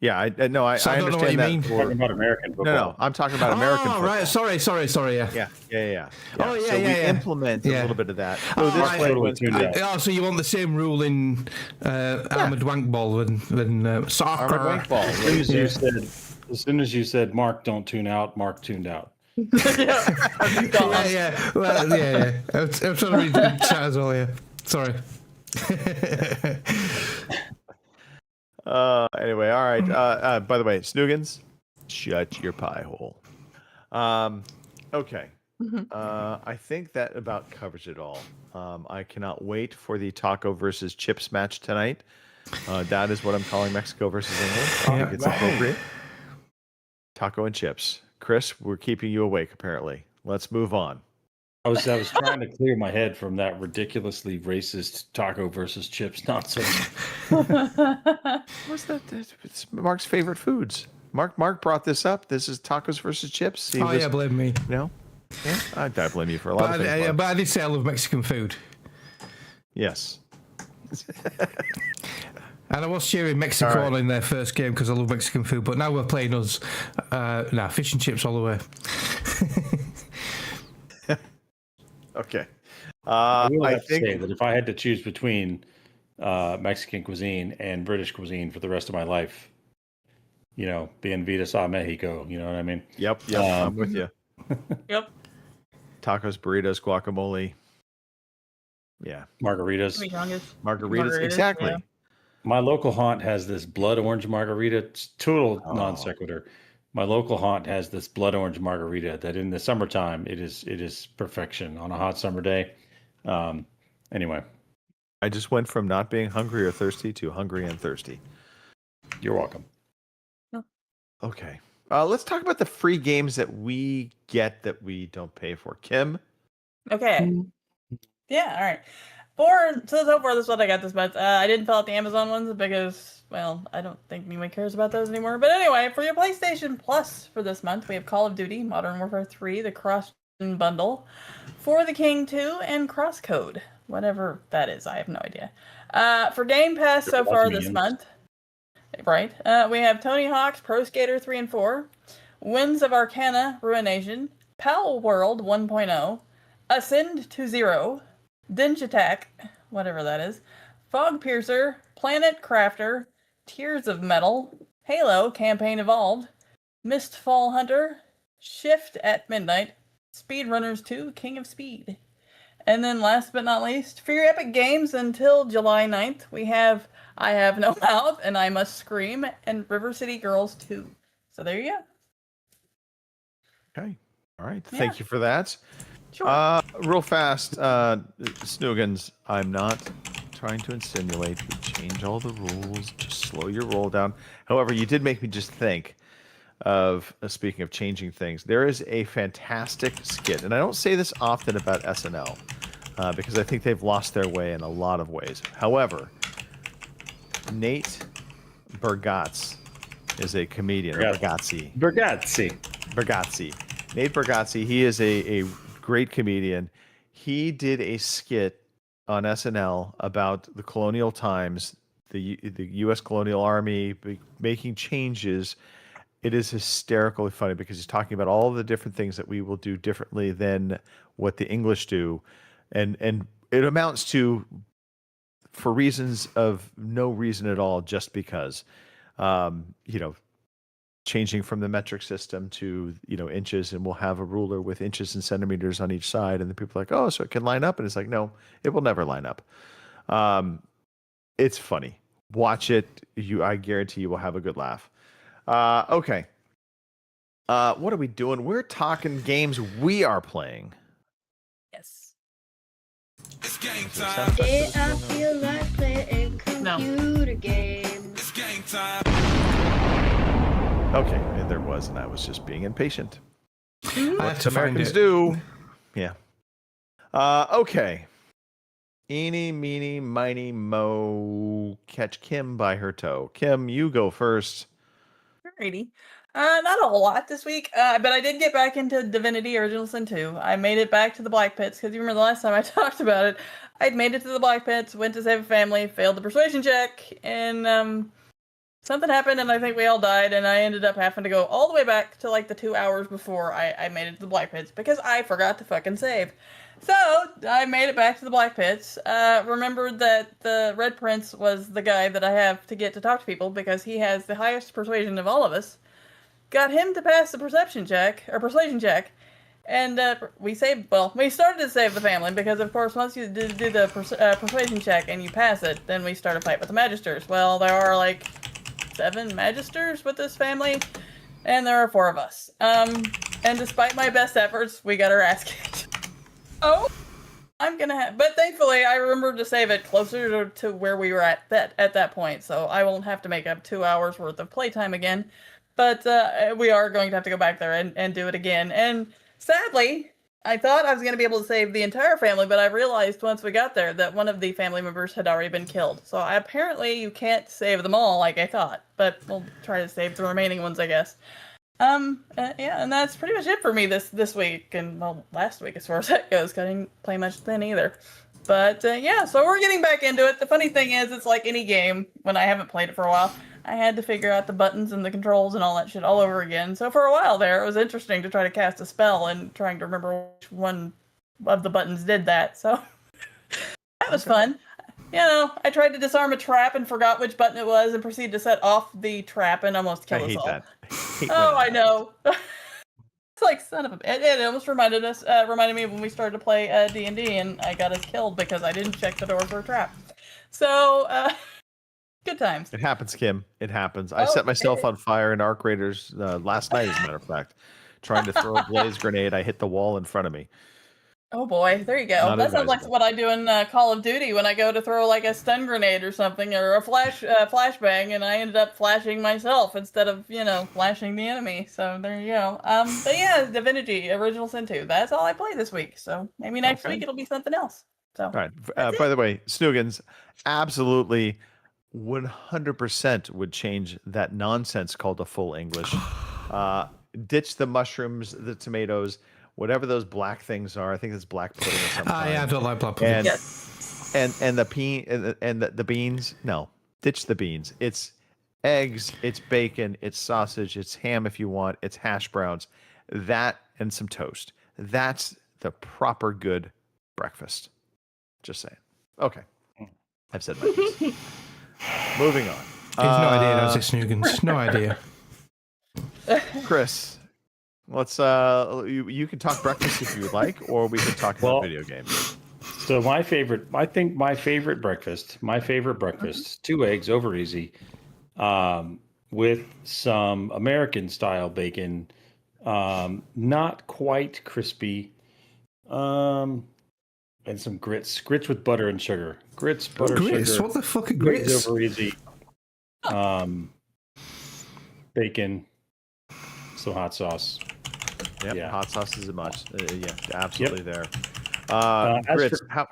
Yeah, I don't know what you that. mean. Talking about American football. No, I'm talking about American Oh, football. right. Sorry. Yeah. Yeah. Oh, yeah, So we yeah. implement a Yeah. little bit of that. Oh, So this right. player Totally went tuned out. Oh, so you want the same rule in armored wank ball than soccer? Armored wank ball. As soon as you said Mark, don't tune out, Mark tuned out. Yeah. Well, yeah. I'm trying to read the chat as well. Yeah. Sorry. Anyway, all right. By the way, Snoogans, shut your pie hole. Okay. I think that about covers it all. I cannot wait for the taco versus chips match tonight. That is what I'm calling Mexico versus England. I think it's appropriate. Taco and chips. Chris, we're keeping you awake, apparently. Let's move on. I was trying to clear my head from that ridiculously racist taco versus chips nonsense. What's that? It's Mark's favorite foods. Mark brought this up. This is tacos versus chips. Yeah, blame me. No? Yeah, I blame you for a lot of things. Mark. But I did say I love Mexican food. Yes. And I was cheering Mexico on in their first game because I love Mexican food. But now we're playing us. Fish and chips all the way. Okay. I will I have think to say that if I had to choose between Mexican cuisine and British cuisine for the rest of my life, you know, being Vida Sa Mexico, you know what I mean? Yep. I'm with you. Yep. Tacos, burritos, guacamole. Yeah. Margaritas. Chimichangas. Margaritas. Exactly. yeah. My local haunt has this blood orange margarita. It's total non sequitur. My local haunt has this blood orange margarita that in the summertime it is perfection on a hot summer day. Anyway, I just went from not being hungry or thirsty to hungry and thirsty. you're welcome. Okay. Let's talk about the free games that we get that we don't pay for. Kim? Okay. Yeah, all right. So far, this is what I got this month. I didn't fill out the Amazon ones because, well, I don't think anyone cares about those anymore. But anyway, for your PlayStation Plus for this month, we have Call of Duty, Modern Warfare 3, the Cross-Gen Bundle, For the King 2, and Crosscode. Whatever that is, I have no idea. For Game Pass so far this month, right, we have Tony Hawk's Pro Skater 3 and 4, Winds of Arcana Ruination, Pal World 1.0, Ascend to Zero, Dinge Attack, whatever that is, Fog Piercer, Planet Crafter, Tears of Metal, Halo Campaign Evolved, Mistfall Hunter, Shift at Midnight, Speedrunners 2, King of Speed. And then last but not least, for your Epic Games until July 9th, we have I Have No Mouth and I Must Scream and River City Girls 2. So there you go. Okay. All right. Thank you for that. Sure. Real fast, Snoogans, I'm not trying to insinuate we change all the rules. Just slow your roll down. However, you did make me just think of, speaking of changing things, there is a fantastic skit, and I don't say this often about SNL because I think they've lost their way in a lot of ways. However, Nate Bargatze is a comedian. Bargatze. Nate Bargatze. He is a great comedian. He did a skit on SNL about the colonial times, the U.S. colonial army making changes. It is hysterically funny because he's talking about all the different things that we will do differently than what the English do, and it amounts to, for reasons of no reason at all, just because, changing from the metric system to, inches, and we'll have a ruler with inches and centimeters on each side. And the people are like, oh, so it can line up. And it's like, no, it will never line up. It's funny. Watch it. I guarantee you will have a good laugh. Okay. What are we doing? We're talking games we are playing. Yes. Yeah, I feel like playing computer games. Okay, and there was, and I was just being impatient. I have to find Americans it. do. Yeah. Okay. Eeny, meeny, miny, mo. Catch Kim by her toe. Kim, you go first. Alrighty. Not a whole lot this week, but I did get back into Divinity Original Sin 2. I made it back to the Black Pits, because you remember the last time I talked about it, I'd made it to the Black Pits, went to save a family, failed the persuasion check, and something happened, and I think we all died, and I ended up having to go all the way back to like the 2 hours before I made it to the Black Pits, because I forgot to fucking save. So, I made it back to the Black Pits, remembered that the Red Prince was the guy that I have to get to talk to people, because he has the highest persuasion of all of us. Got him to pass the persuasion check, and we started to save the family, because of course once you do the persuasion check and you pass it, then we start a fight with the Magisters. Well, there are like 7 Magisters with this family, and there are 4 of us. And despite my best efforts, we got our ass kicked. Oh, but thankfully I remembered to save it closer to where we were at that point, so I won't have to make up 2 hours worth of playtime again. But we are going to have to go back there and do it again. And sadly, I thought I was going to be able to save the entire family, but I realized once we got there that one of the family members had already been killed. So apparently you can't save them all like I thought, but we'll try to save the remaining ones, I guess. Yeah, and that's pretty much it for me this week, and well, last week as far as that goes, 'cause I didn't play much then either. But yeah, so we're getting back into it. The funny thing is, it's like any game, when I haven't played it for a while, I had to figure out the buttons and the controls and all that shit all over again. So for a while there, it was interesting to try to cast a spell and trying to remember which one of the buttons did that. So that was fun. You know, I tried to disarm a trap and forgot which button it was and proceeded to set off the trap and almost kill us all. That. Oh, I know. It's like, son of a... It almost reminded me of when we started to play D&D, and I got us killed because I didn't check the doors were trapped. So, good times. It happens, Kim. It happens. I set myself on fire in Arc Raiders last night, as a matter of fact. Trying to throw a blaze grenade, I hit the wall in front of me. Oh boy, there you go. Not That sounds like advisable. what I do in Call of Duty when I go to throw like a stun grenade or something, or a flashbang, and I ended up flashing myself instead of, flashing the enemy. So there you go. But yeah, Divinity Original Sin 2. That's all I play this week. So maybe next week it'll be something else. So All right. By the way, Snoogans, absolutely 100% would change that nonsense called a full English. Ditch the mushrooms, the tomatoes, whatever those black things are. I think it's black pudding or something. Yeah, I don't like black pudding. And the beans. No, ditch the beans. It's eggs, it's bacon, it's sausage, it's ham if you want, it's hash browns, that and some toast. That's the proper good breakfast. Just saying. Okay, I've said my piece. Moving on. He's no idea, does it, Snoogans? No idea. Chris, let's you can talk breakfast if you would like, or we can talk about video games. So my favorite breakfast, 2 eggs over easy, with some American style bacon, not quite crispy, and some grits with butter and sugar. Grits, butter, Grits? sugar. What the fuck are grits? Eggs over easy. Bacon, some hot sauce. Yep, Yeah. hot sauce is a must. Yeah, absolutely there. As Grits. for-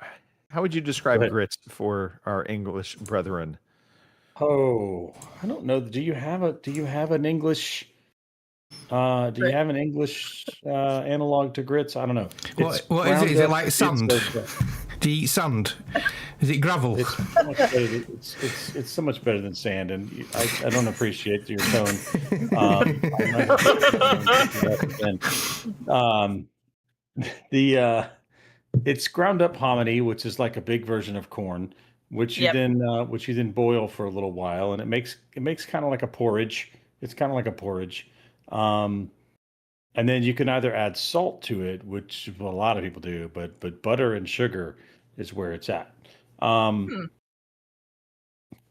How would you describe Go ahead. grits for our English brethren? Oh, I don't know. Do you have an English? Do you have an English analog to grits? I don't know. What is it? Is it ground like up- sand? it's Do you eat sand? Is it gravel? It's so much better. It's so much better than sand, and I don't appreciate your tone. It's ground up hominy, which is like a big version of corn, which you then boil for a little while, and it makes kind of like a porridge. It's kind of like a porridge, and then you can either add salt to it, which a lot of people do, but butter and sugar is where it's at.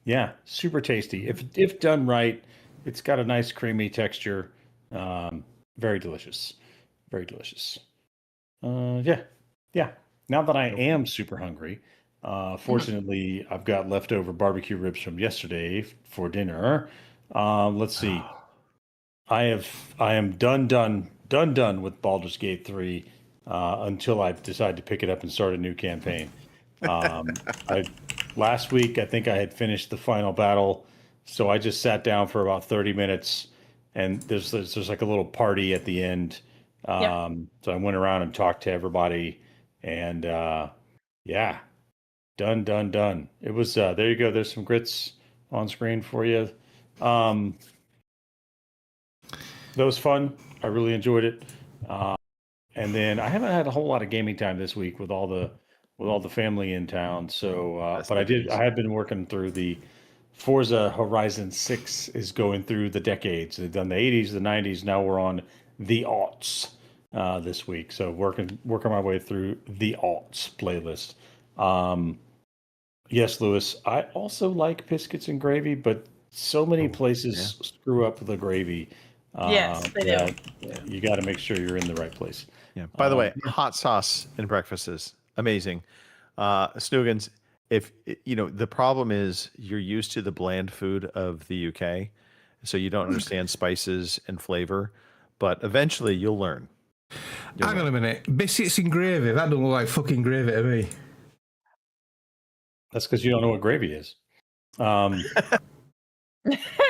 Yeah, super tasty. If done right, It's got a nice creamy texture. Very delicious. Very delicious. Yeah. Now that I am super hungry, fortunately, I've got leftover barbecue ribs from yesterday for dinner. Let's see. I am done with Baldur's Gate 3 until I decide to pick it up and start a new campaign. Last week, I think I had finished the final battle, so I just sat down for about 30 minutes, and there's like a little party at the end. So I went around and talked to everybody, and yeah, done. It was there you go. There's some grits on screen for you. That was fun. I really enjoyed it. And then I haven't had a whole lot of gaming time this week with all the family in town. So, but I have been working through the Forza Horizon 6 is going through the decades. They've done the 80s, the 90s. Now we're on the aughts this week. So working my way through the aughts playlist. Yes, Lewis, I also like biscuits and gravy, but so many places screw up the gravy. Yes, they do. You got to make sure you're in the right place. Yeah. By the way, hot sauce in breakfast is amazing. Snoogans, if the problem is you're used to the bland food of the UK, so you don't understand spices and flavor, but eventually you'll learn. Hang on a minute. Biscuits and gravy, that don't look like fucking gravy to me. That's because you don't know what gravy is. I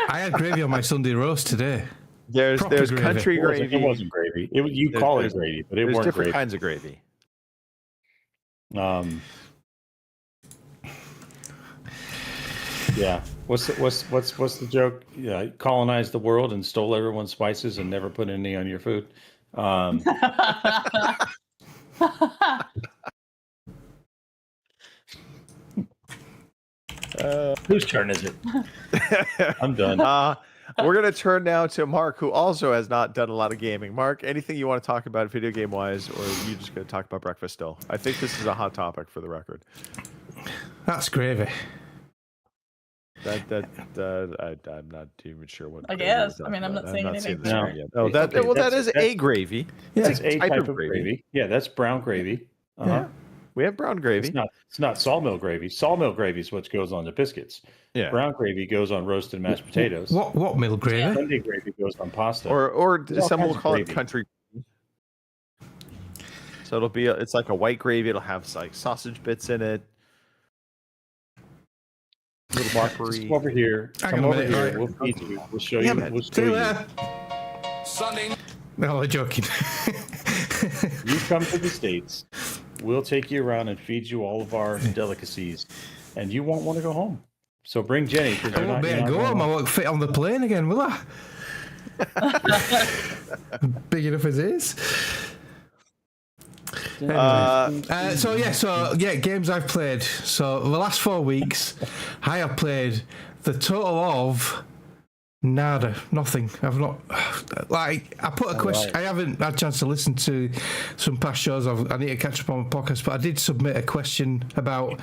had gravy on my Sunday roast today. There's Proper country gravy. It wasn't gravy. You call it gravy, but it There's weren't different gravy. kinds of gravy. Yeah. What's the joke? Yeah, colonized the world and stole everyone's spices and never put any on your food. Whose turn is it? I'm done. We're going to turn now to Mark, who also has not done a lot of gaming. Mark, anything you want to talk about video game wise, or are you just going to talk about breakfast still? I think this is a hot topic for the record. That's gravy. I'm not even sure what. I guess. I mean, I'm not saying anything. No. Oh, that is a gravy. Yeah, it's a type of gravy. Yeah, that's brown gravy. Yeah. We have brown gravy. It's not sawmill gravy. Sawmill gravy is what goes on the biscuits. Yeah. Brown gravy goes on roasted mashed potatoes. What mill gravy? Sunday gravy goes on pasta. Or some will call it country. So it's like a white gravy. It'll have like sausage bits in it. Little Marbury. Come over here. Come over here. Right. We'll feed you. We'll show you. We'll show you. Sunday. No, I'm joking. You come to the States. We'll take you around and feed you all of our delicacies, and you won't want to go home. So bring Jenny. I won't be able to go home. I won't fit on the plane again, will I? Big enough as it is. Games I've played. So the last 4 weeks, I have played the total of nothing. I've not I put a question. Right. I haven't had a chance to listen to some past shows. I need to catch up on my podcast, but I did submit a question about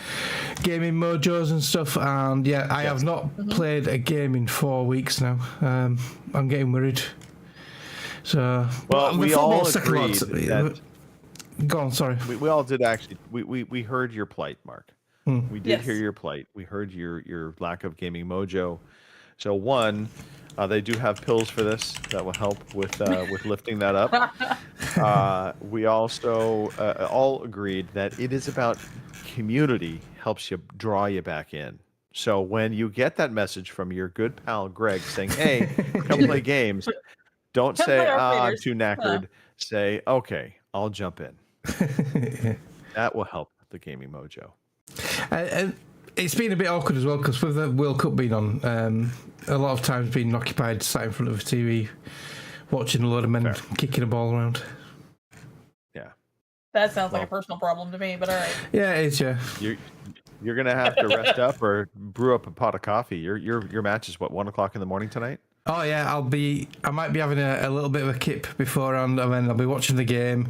gaming mojos and stuff, and I have not played a game in 4 weeks now. I'm getting worried. So we all agreed that. Go on, sorry. We all did actually. We heard your plight, Mark. We did hear your plight. We heard your lack of gaming mojo. So one, they do have pills for this that will help with lifting that up. We also all agreed that it is about community helps you draw you back in. So when you get that message from your good pal Greg saying, "Hey, come play games," don't say I'm too knackered. Say, "Okay, I'll jump in." That will help the gaming mojo. And it's been a bit awkward as well because with the World Cup being on, a lot of times being occupied sat in front of a TV watching a load of men kicking a ball around. Yeah. That sounds like a personal problem to me, but all right. Yeah, it is, yeah. You're gonna have to rest up or brew up a pot of coffee. Your match is what, 1 o'clock in the morning tonight? Oh yeah, I might be having a little bit of a kip beforehand, and then I'll be watching the game,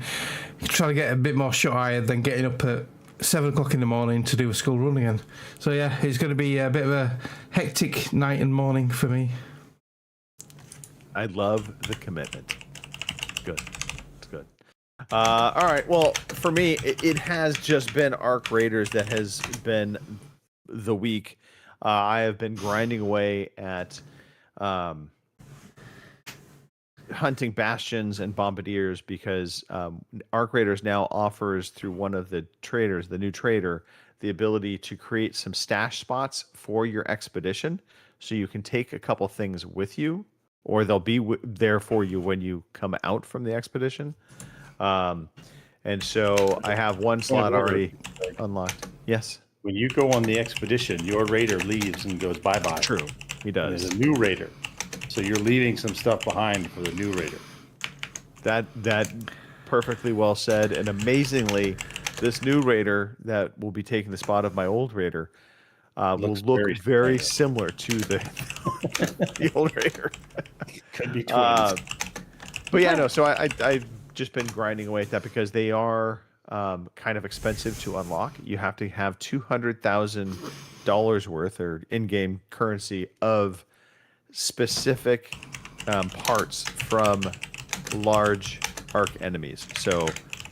trying to get a bit more shut-eyed, then getting up at 7 o'clock in the morning to do a school run again. So yeah, it's going to be a bit of a hectic night and morning for me. I love the commitment. Good. It's good. All right. Well, for me, it has just been Arc Raiders that has been the week. I have been grinding away at hunting bastions and bombardiers because Arc Raiders now offers through one of the traders, the new trader, the ability to create some stash spots for your expedition, so you can take a couple things with you, or they'll be there for you when you come out from the expedition. And so I have one slot already unlocked. Yes. When you go on the expedition, your raider leaves and goes bye-bye. True. He does. There's a new raider. So you're leaving some stuff behind for the new raider. That perfectly well said. And amazingly, this new raider that will be taking the spot of my old raider will look very similar to the old raider. Could be twins. But yeah, no. So I've just been grinding away at that because they are kind of expensive to unlock. You have to have $200,000 worth or in-game currency of specific parts from large Arc enemies. So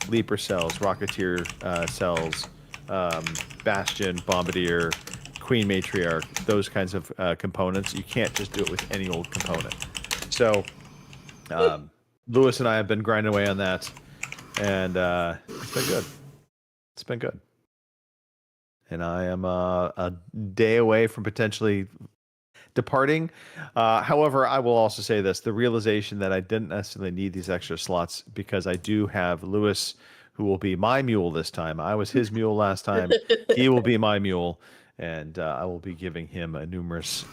Leaper cells, Rocketeer cells, Bastion, Bombardier, Queen Matriarch, those kinds of components. You can't just do it with any old component. So Lewis and I have been grinding away on that, and it's been good. It's been good. And I am a day away from potentially departing. However, I will also say this, the realization that I didn't necessarily need these extra slots because I do have Lewis, who will be my mule this time. I was his mule last time. He will be my mule, and I will be giving him a numerous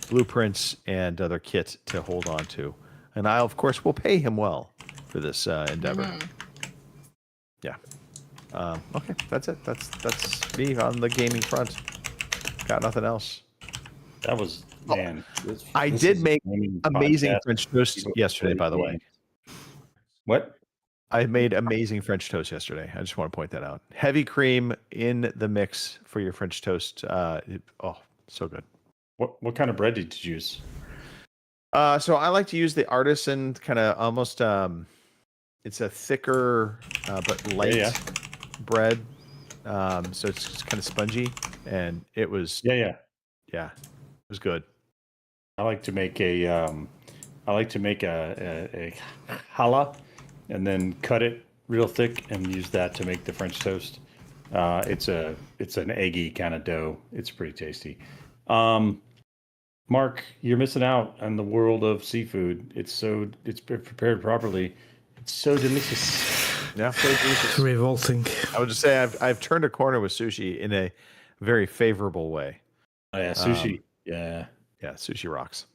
blueprints and other kit to hold on to. And I, of course, will pay him well for this endeavor. Yeah. Okay, that's it. That's me on the gaming front. Got nothing else. That was, man. I did make amazing French toast yesterday, by the way. What? I made amazing French toast yesterday. I just want to point that out. Heavy cream in the mix for your French toast. So good. What kind of bread did you use? So I like to use the artisan kind of almost. It's a thicker but light bread. So it's kind of spongy, and it was. Yeah. It was good. I like to make a challah, and then cut it real thick and use that to make the French toast. It's an eggy kind of dough. It's pretty tasty. Mark, you're missing out on the world of seafood. It's prepared properly. It's so delicious. Yeah, so delicious. Revolting. I would just say I've turned a corner with sushi in a very favorable way. Oh yeah, sushi. Yeah, sushi rocks.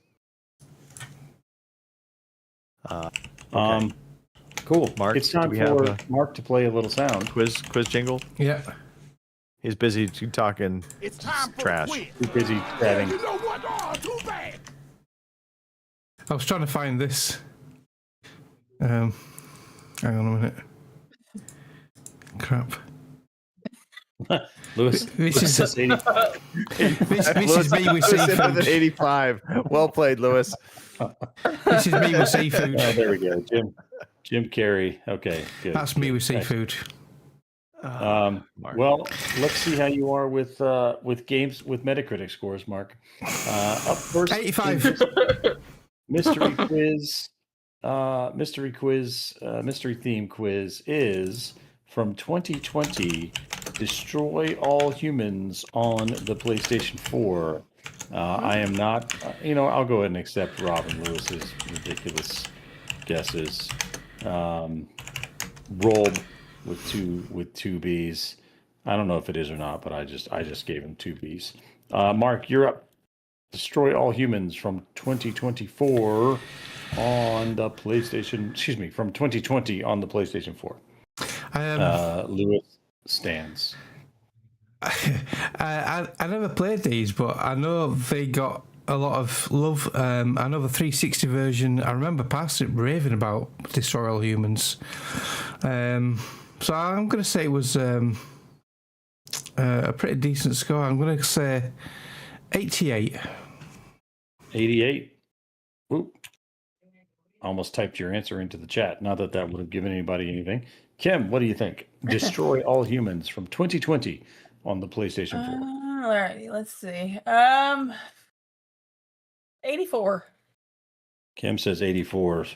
Cool. Mark, it's time for Mark to play a little sound. Quiz jingle. Yeah. He's busy talking trash. Too busy chatting. I was trying to find this. Hang on a minute. Crap. Lewis, this is 85. this is me with seafood. 85. Well played, Lewis. This is me with seafood. Oh, there we go, Jim Carrey. Okay, good. That's me with seafood. Well, let's see how you are with games with Metacritic scores, Mark. Up first, 85. Mystery theme quiz is from 2020. Destroy all humans on the PlayStation 4. I am not. I'll go ahead and accept Rob and Lewis's ridiculous guesses. Roll with two B's. I don't know if it is or not, but I just gave him 2 B's. Mark, you're up. Destroy all humans from 2024 on the PlayStation. Excuse me, from 2020 on the PlayStation 4. Lewis stands. I never played these, but I know they got a lot of love. I know the 360 version. I remember past it raving about Destroy All Humans. So I'm going to say it was a pretty decent score. I'm going to say 88. 88. Ooh, almost typed your answer into the chat. Not that that would have given anybody anything. Kim, what do you think? Destroy All Humans from 2020 on the PlayStation 4. All right, let's see. 84. Kim says 84.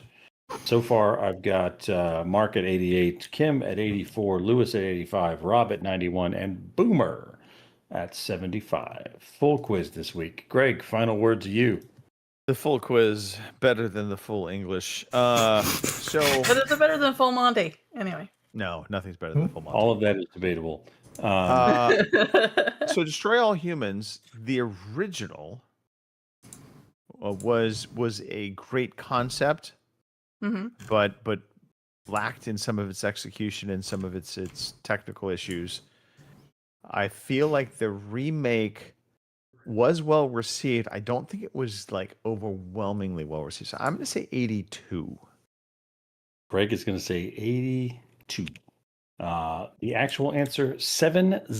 So far, I've got Mark at 88, Kim at 84, Lewis at 85, Rob at 91, and Boomer at 75. Full quiz this week. Greg, final word to you. The full quiz better than the full English. But is it better than Full Monty? Anyway. No, nothing's better than full Monty. All of that is debatable. So Destroy All Humans, the original, was a great concept, but lacked in some of its execution and some of its technical issues. I feel like the remake was well received. I don't think it was like overwhelmingly well received. So I'm going to say 82. Greg is going to say 82. The actual answer 70.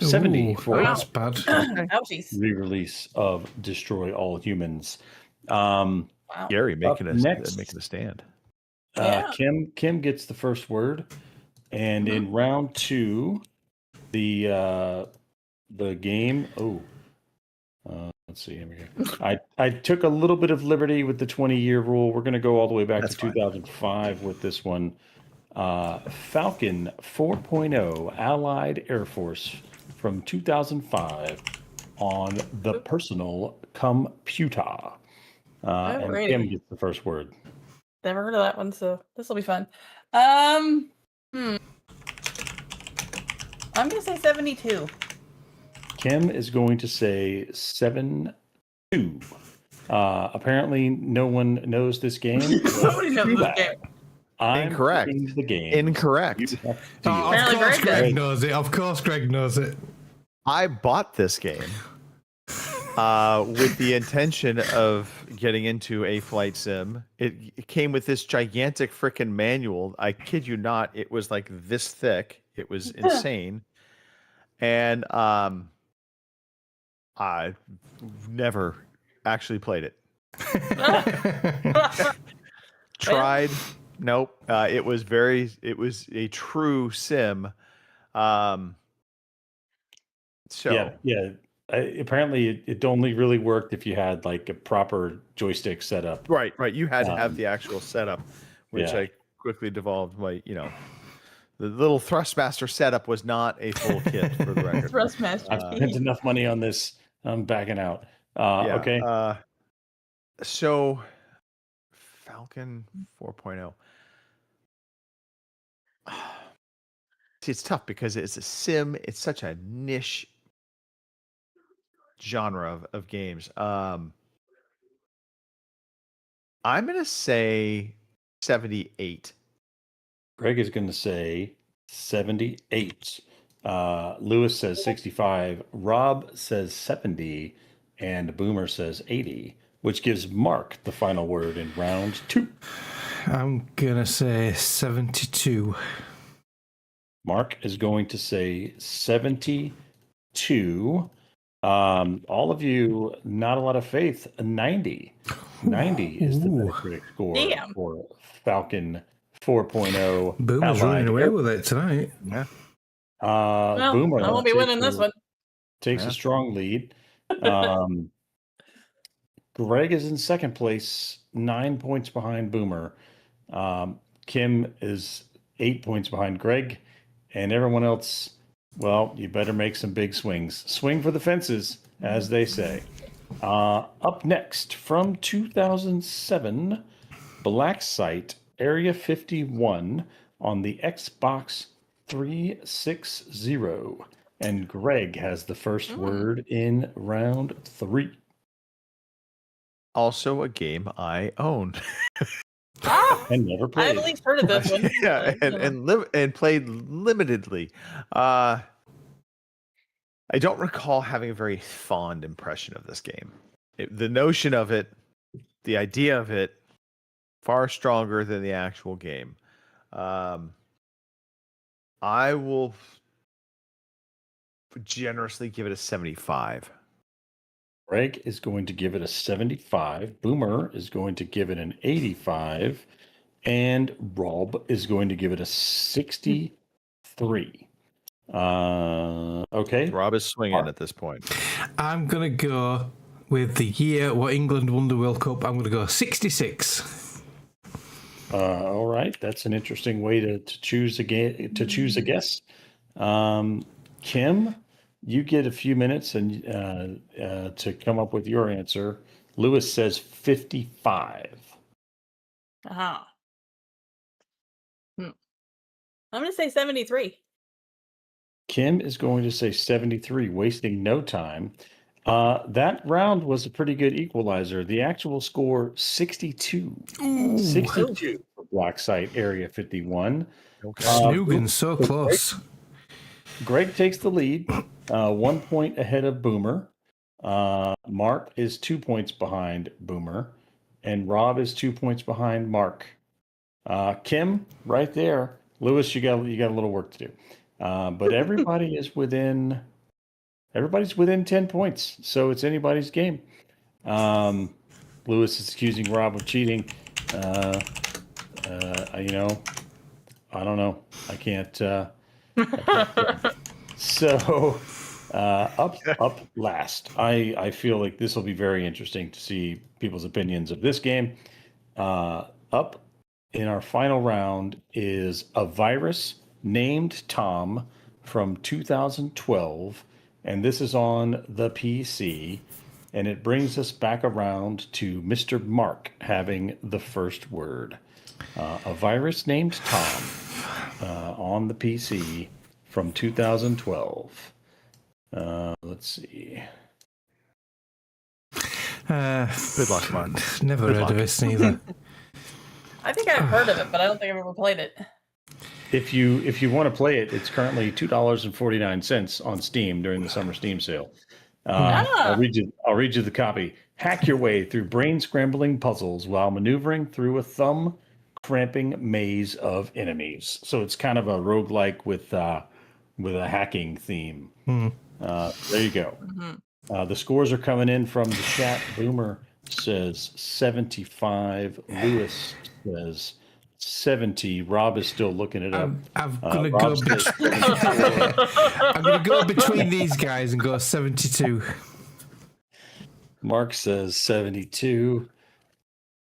70 for That's bad. Ouchies. re-release of Destroy All Humans. Wow. Gary making Up a next. making a stand. Yeah. Kim gets the first word, and in round 2, the game. Let's see. Here we go. I took a little bit of liberty with the 20-year rule. We're going to go all the way back That's to fine. 2005 with this one. Falcon 4.0 Allied Air Force from 2005 on the personal computer. And Alrighty. Kim gets the first word. Never heard of that one, so this will be fun. I'm gonna say 72. Kim is going to say 72. Apparently, no one knows this game. Nobody knows this game. I'm Incorrect. picking the game. Incorrect. You have to Oh, deal. of Apparently course Greg Greg does. knows it. Of course Greg knows it. I bought this game with the intention of getting into a flight sim. It came with this gigantic freaking manual. I kid you not, it was like this thick. It was insane. And I never actually played it. Tried. Nope. It was a true sim. So Yeah. Apparently, it only really worked if you had like a proper joystick setup. right. You had to have the actual setup, which yeah. I quickly devolved. The little Thrustmaster setup was not a full kit for the record. Thrustmaster. I've spent enough money on this. I'm backing out. Yeah, Okay. So Falcon 4.0. See, it's tough because it's a sim. It's such a niche genre of games. I'm gonna say 78. Greg is going to say 78. Lewis says 65. Rob says 70. And Boomer says 80, which gives Mark the final word in round 2. I'm gonna say 72. Mark is going to say 72. All of you, not a lot of faith. 90. 90 is the Metacritic score Damn. for Falcon 4.0. Boomer's running away with it tonight. Yeah. Well, Boomer I won't be winning this one. takes a strong lead. Greg is in second place, 9 points behind Boomer. Kim is 8 points behind Greg, and everyone else, well, you better make some big swings. Swing for the fences, as they say. Up next, from 2007, Black Site Area 51 on the Xbox 360. And Greg has the first word in round 3. Also a game I own. And never I've played. at least heard of this one. Yeah, and played limitedly. I don't recall having a very fond impression of this game. The notion of it, the idea of it, far stronger than the actual game. I will generously give it a 75. Greg is going to give it a 75. Boomer is going to give it an 85. And Rob is going to give it a 63. Okay. Rob is swinging at this point. I'm going to go with the year what England won the World Cup. I'm going to go 66. All right. That's an interesting way to choose a guess. Kim, you get a few minutes and to come up with your answer. Lewis says 55. Uh-huh. I'm going to say 73. Kim is going to say 73, wasting no time. That round was a pretty good equalizer. The actual score, 62. 62 for Black Site Area 51. Snoogin, so close. Greg takes the lead, 1 point ahead of Boomer. Mark is 2 points behind Boomer. And Rob is 2 points behind Mark. Kim, right there. Lewis, you got a little work to do. But everybody's within 10 points, so it's anybody's game. Lewis is accusing Rob of cheating. I don't know. I can't. So up last. I feel like this will be very interesting to see people's opinions of this game. Up in our final round is a virus named Tom from 2012, and this is on the PC, and it brings us back around to Mr. Mark having the first word. A virus named Tom on the PC from 2012. Let's see. Good luck, Mark. Never heard of this neither. I think I've heard of it, but I don't think I've ever played it. If you want to play it, it's currently $2.49 on Steam during the summer Steam sale. I'll read you the copy. Hack your way through brain-scrambling puzzles while maneuvering through a thumb-cramping maze of enemies. So it's kind of a roguelike with a hacking theme. There you go. The scores are coming in from the chat. Boomer says 75. Lewis says 70. Rob is still looking it up. I'm gonna go. I'm gonna go between these guys and go 72. Mark says 72.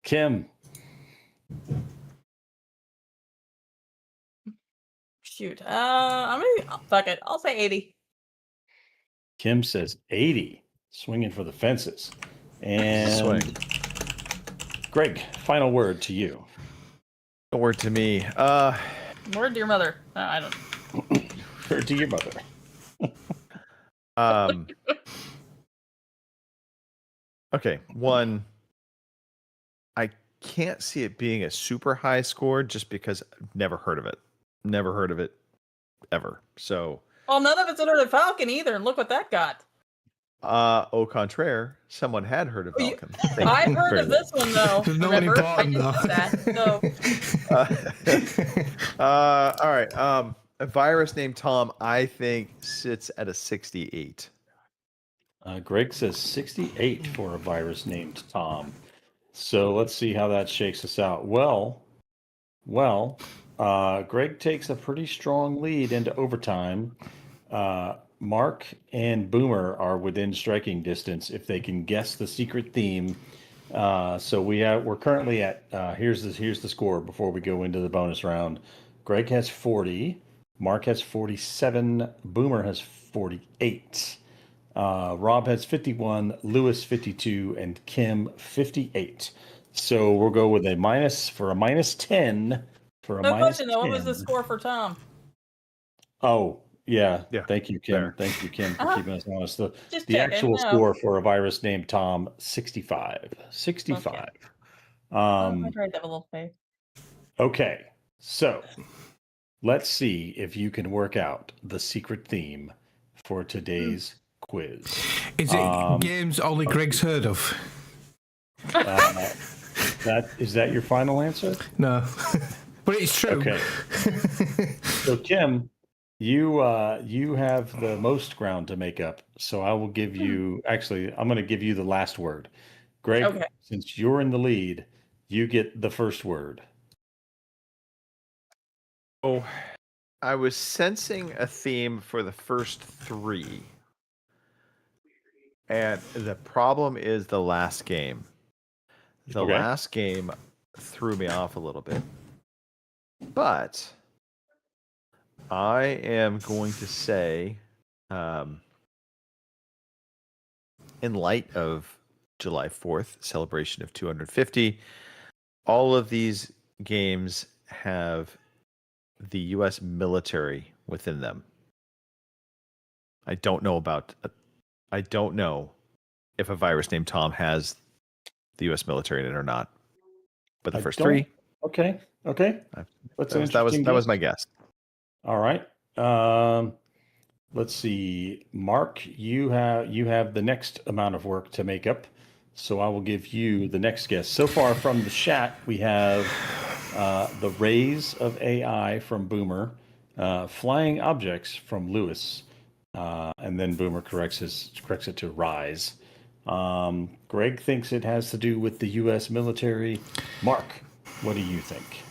Kim. Shoot. I'm gonna fuck it. I'll say 80. Kim says 80. Swinging for the fences. And Swing. Greg, final word to you. A word to me. Word to your mother. I don't. Word to your mother. Okay, one. I can't see it being a super high score just because I've never heard of it. Never heard of it ever. So. Well, none of it's under the Falcon either, and look what that got. Au contraire, someone had heard of Falcon. I heard of this one though. Nobody Remember? bought I them, didn't though. know that. So All right. A virus named Tom, I think, sits at a 68. Greg says 68 for a virus named Tom. So let's see how that shakes us out. Well, Greg takes a pretty strong lead into overtime. Mark and Boomer are within striking distance if they can guess the secret theme. So we're currently at here's the score before we go into the bonus round. Greg has 40, Mark has 47, Boomer has 48, Rob has 51, Lewis 52, and Kim 58. So we'll go with a minus 10 for a no minus question though. What 10. was the score for Tom? Oh, yeah. Yeah. Thank you, Kim. Fair. Thank you, Kim, for keeping us honest. The Just checking, actual no. score for a virus named Tom, 65. 65. Okay. I tried to have a little faith. Okay. So let's see if you can work out the secret theme for today's quiz. Is it games only Greg's heard of? Is that your final answer? No, but it's true. Okay. So Kim, you have the most ground to make up. So I will give you. Actually, I'm going to give you the last word. Greg, Okay. since you're in the lead, you get the first word. Oh, I was sensing a theme for the first three. And the problem is the last game. The Okay. last game threw me off a little bit. But I am going to say, in light of July 4th, celebration of 250, all of these games have the U.S. military within them. I don't know if a virus named Tom has the U.S. military in it or not. But the first three, Okay. that was my guess. All right. Let's see. Mark, you have the next amount of work to make up. So I will give you the next guess. So far from the chat, we have the Rays of AI from Boomer, Flying Objects from Lewis, and then Boomer corrects it to Rise. Greg thinks it has to do with the U.S. military. Mark, what do you think?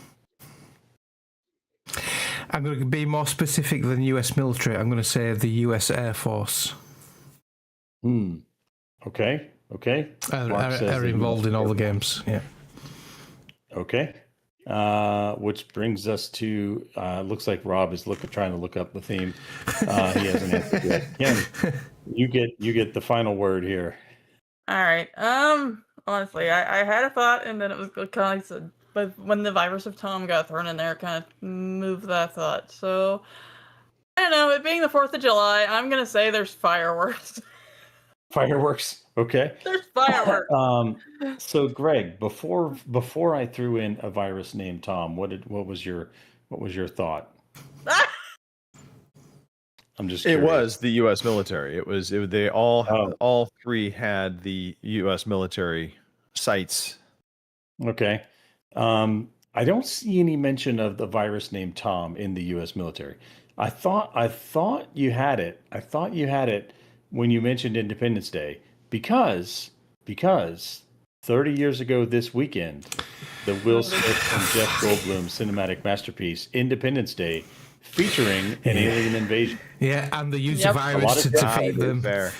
I'm going to be more specific than U.S. military. I'm going to say the U.S. Air Force. Okay. Are involved in all the games. Yeah. Okay. Which brings us to looks like Rob is trying to look up the theme. He hasn't answered yet. Ken, you get the final word here. All right. Honestly, I had a thought, and then it was kind of, but when the virus of Tom got thrown in there, it kind of moved that thought. So I don't know. It being the 4th of July, I'm gonna say there's fireworks. Fireworks. Okay. There's fireworks. So Greg, before I threw in a virus named Tom, what was your thought? I'm just curious. It was the U.S. military. They all three had the U.S. military sites. Okay. I don't see any mention of the virus named Tom in the U.S. military. I thought you had it. I thought you had it when you mentioned Independence Day because 30 years ago this weekend, the Will Smith and Jeff Goldblum cinematic masterpiece Independence Day, featuring an alien invasion. Yeah, and the use of virus to defeat them. Fair.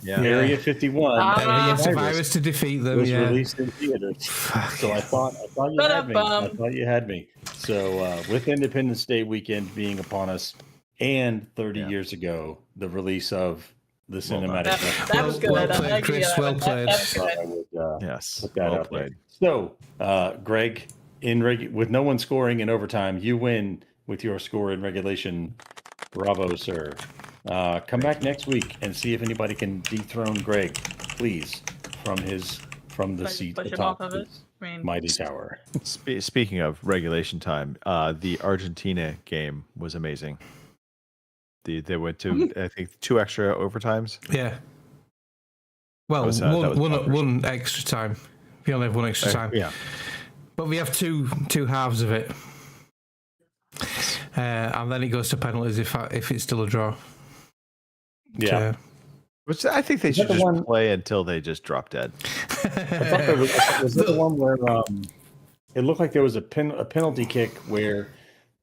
Yeah. Area 51. And the use of virus to defeat them. Was Yeah. released in theaters. So I thought you had me. I thought you had me. So with Independence Day weekend being upon us, and 30 years ago, the release of the cinematic. That was good. Well played, Chris. Well played. Yes. Put that Well out there. played. So, Greg, with no one scoring in overtime, you win with your score in regulation. Bravo, sir. Come back next week and see if anybody can dethrone Greg, please, from the seat Push him atop off of it. his I mean, mighty tower. Speaking of regulation time, the Argentina game was amazing. They went to I think 2 extra overtimes. Yeah. Well, one extra time. We only have one extra time. Yeah. But we have two halves of it. And then it goes to penalties if it's still a draw. Yeah. Which I think they should just play until they just drop dead. I thought there was the one where it looked like there was a penalty kick where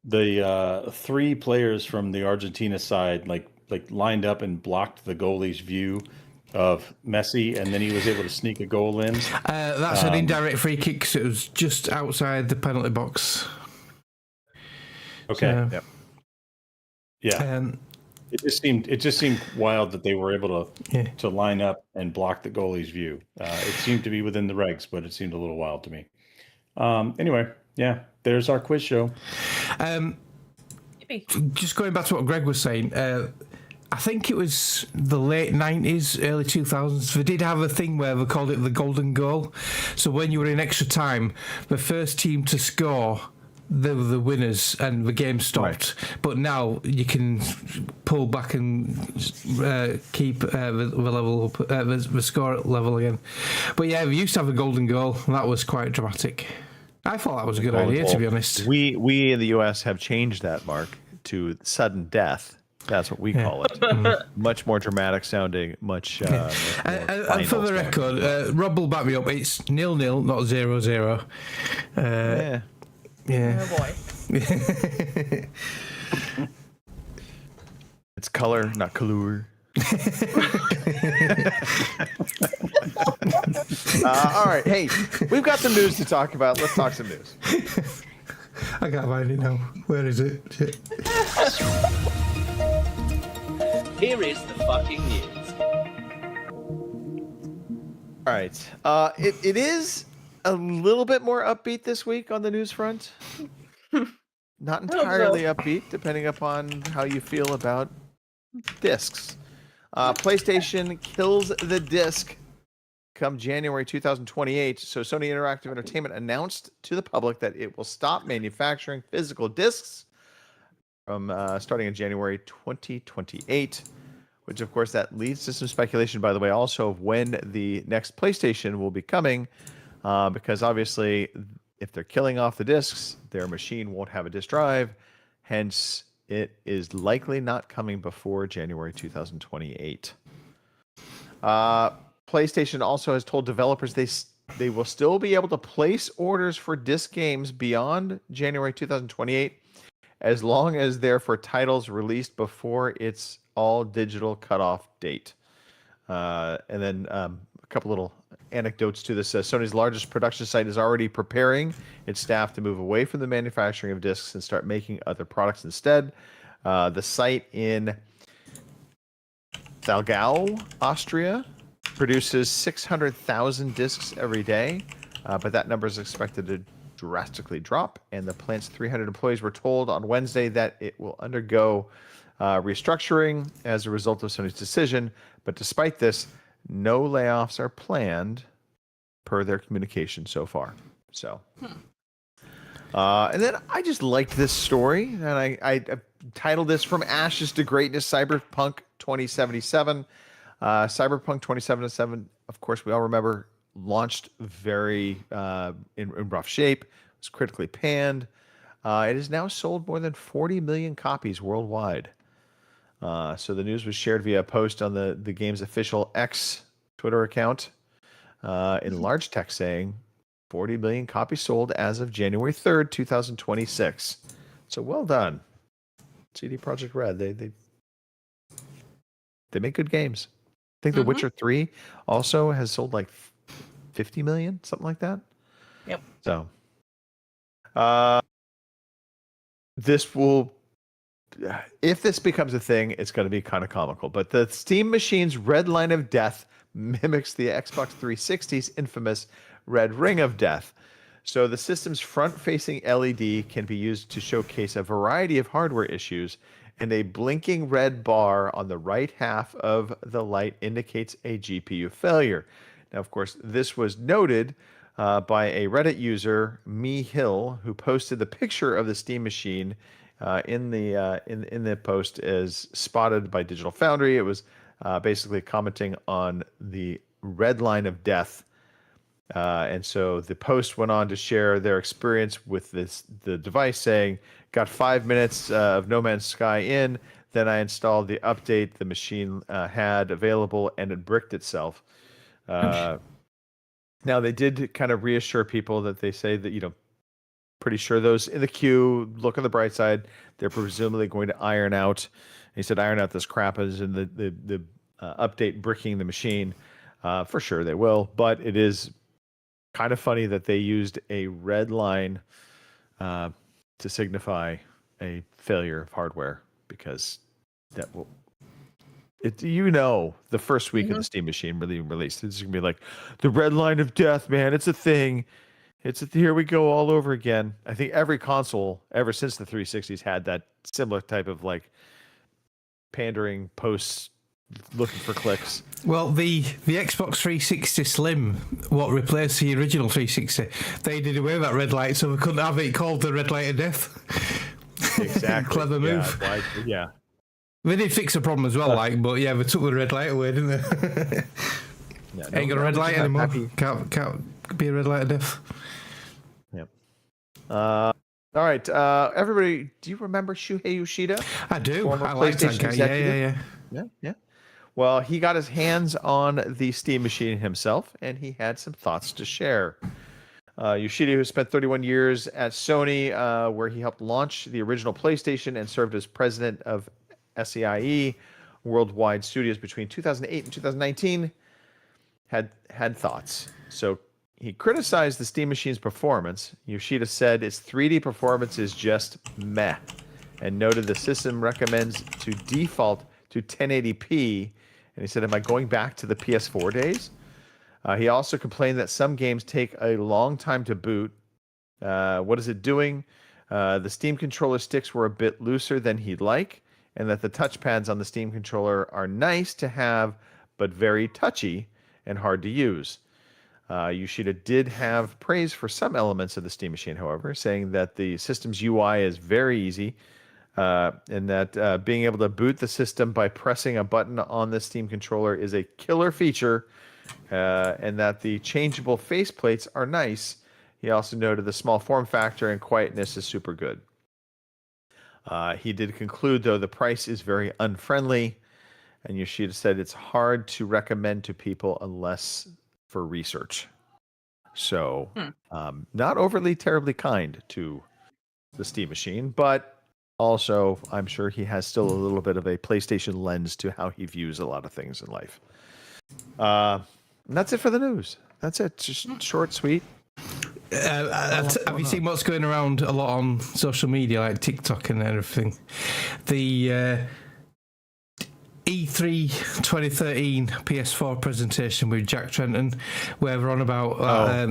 the 3 players from the Argentina side like lined up and blocked the goalie's view of Messi, and then he was able to sneak a goal in. That's an indirect free kick, so it was just outside the penalty box. Okay. So, Yeah. It just seemed wild that they were able to line up and block the goalie's view. It seemed to be within the regs, but it seemed a little wild to me. Anyway, yeah, there's our quiz show. Just going back to what Greg was saying, I think it was the late 90s, early 2000s. They did have a thing where they called it the golden goal. So when you were in extra time, the first team to score, they were the winners and the game stopped. Right. But now you can pull back and keep the level up, the score level again. But yeah, we used to have a golden goal, and that was quite dramatic. I thought that was a good idea, to be honest. We in the US have changed that, Mark, to sudden death. That's what we call it. Much more dramatic sounding, much more and for the record, Rob will back me up. It's 0-0, not 0-0. Yeah. Yeah. Oh boy. It's color, not color. All right. Hey, we've got some news to talk about. Let's talk some news. I can't find it now. Where is it? Shit. Here is the fucking news. All right. It is a little bit more upbeat this week on the news front. Not entirely upbeat, depending upon how you feel about discs. PlayStation kills the disc come January 2028. So Sony Interactive Entertainment announced to the public that it will stop manufacturing physical discs from starting in January 2028, which of course that leads to some speculation, by the way, also of when the next PlayStation will be coming, because obviously if they're killing off the discs, their machine won't have a disc drive. Hence, it is likely not coming before January 2028. PlayStation also has told developers they will still be able to place orders for disc games beyond January 2028 as long as they're for titles released before its all-digital cutoff date. And then a couple little anecdotes to this. Sony's largest production site is already preparing its staff to move away from the manufacturing of discs and start making other products instead. The site in Thurgau, Austria, produces 600,000 discs every day, but that number is expected to drastically drop, and the plant's 300 employees were told on Wednesday that it will undergo restructuring as a result of Sony's decision. But despite this, no layoffs are planned per their communication so far. So, and then I just liked this story, and I titled this "From Ashes to Greatness: Cyberpunk 2077." Cyberpunk 2077, of course, we all remember, launched very in rough shape. It was critically panned. It has now sold more than 40 million copies worldwide. So the news was shared via a post on the game's official X Twitter account in large text saying 40 million copies sold as of January 3rd, 2026. So well done, CD Projekt Red. They make good games. I think The Witcher 3 also has sold like 50 million, something like that. Yep. So this will, if this becomes a thing, it's going to be kind of comical. But the Steam machine's red line of death mimics the Xbox 360's infamous red ring of death. So the system's front-facing LED can be used to showcase a variety of hardware issues, and a blinking red bar on the right half of the light indicates a GPU failure. Now, of course, this was noted by a Reddit user, Me Hill, who posted the picture of the Steam machine in the post as spotted by Digital Foundry. It was basically commenting on the red line of death. And so the post went on to share their experience with the device, saying, "Got 5 minutes of No Man's Sky in, then I installed the update the machine had available, and it bricked itself." Now, they did kind of reassure people that they say that, pretty sure those in the queue, look on the bright side, they're presumably going to iron out. He said, iron out this crap as in the update bricking the machine. For sure they will, but it is kind of funny that they used a red line to signify a failure of hardware, because that will, the first week of the Steam machine really released, it's gonna be like the red line of death, man. It's a thing. Here we go all over again. I think every console ever since the 360s had that similar type of like pandering posts looking for clicks. Well, the Xbox 360 Slim, what replaced the original 360, they did away with that red light, so we couldn't have it called the red light of death. Exactly. Clever move. Yeah. They did fix the problem as well, but yeah, they took the red light away, didn't they? Ain't got a red light anymore. Can't be a red light of death. Yep. All right, everybody, do you remember Shuhei Yoshida? I do. Former I like that PlayStation guy. executive? Yeah. Yeah. Well, he got his hands on the Steam Machine himself, and he had some thoughts to share. Yoshida, who spent 31 years at Sony, where he helped launch the original PlayStation and served as president of SEIE Worldwide Studios between 2008 and 2019, had thoughts. So he criticized the Steam Machine's performance. Yoshida said its 3D performance is just meh, and noted the system recommends to default to 1080p. And he said, "Am I going back to the PS4 days?" He also complained that some games take a long time to boot. What is it doing? The Steam controller sticks were a bit looser than he'd like, and that the touchpads on the Steam controller are nice to have, but very touchy and hard to use. Yoshida did have praise for some elements of the Steam Machine, however, saying that the system's UI is very easy, and that being able to boot the system by pressing a button on the Steam controller is a killer feature, and that the changeable faceplates are nice. He also noted the small form factor and quietness is super good. He did conclude, though, the price is very unfriendly, and Yoshida said it's hard to recommend to people unless for research. So, not overly terribly kind to the Steam Machine, but also I'm sure he has still a little bit of a PlayStation lens to how he views a lot of things in life. And that's it for the news. That's it. Just short, sweet. Have you seen what's going around a lot on social media, like TikTok and everything? The E3 2013 PS4 presentation with Jack Trenton, where we're on about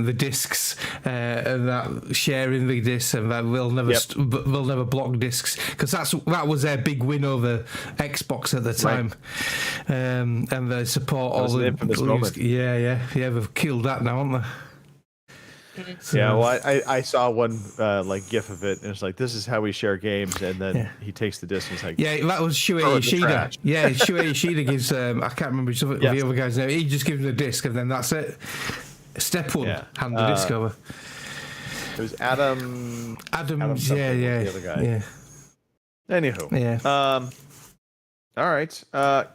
the discs and that sharing the discs, and that we'll never block discs, because that was their big win over Xbox at the time, and they support all the infamous moment. Yeah, we've killed that now, haven't they? So, yeah, well, I saw one like GIF of it, and it's like, this is how we share games, and then he takes the disc and he's like, that was Shuhei Yoshida. Yeah, Shuhei Yoshida gives, I can't remember the other guy's name, he just gives him the disc, and then that's it. Step one, hand the disc over. It was Adam. Adams, the other guy. Yeah. Anywho. All right.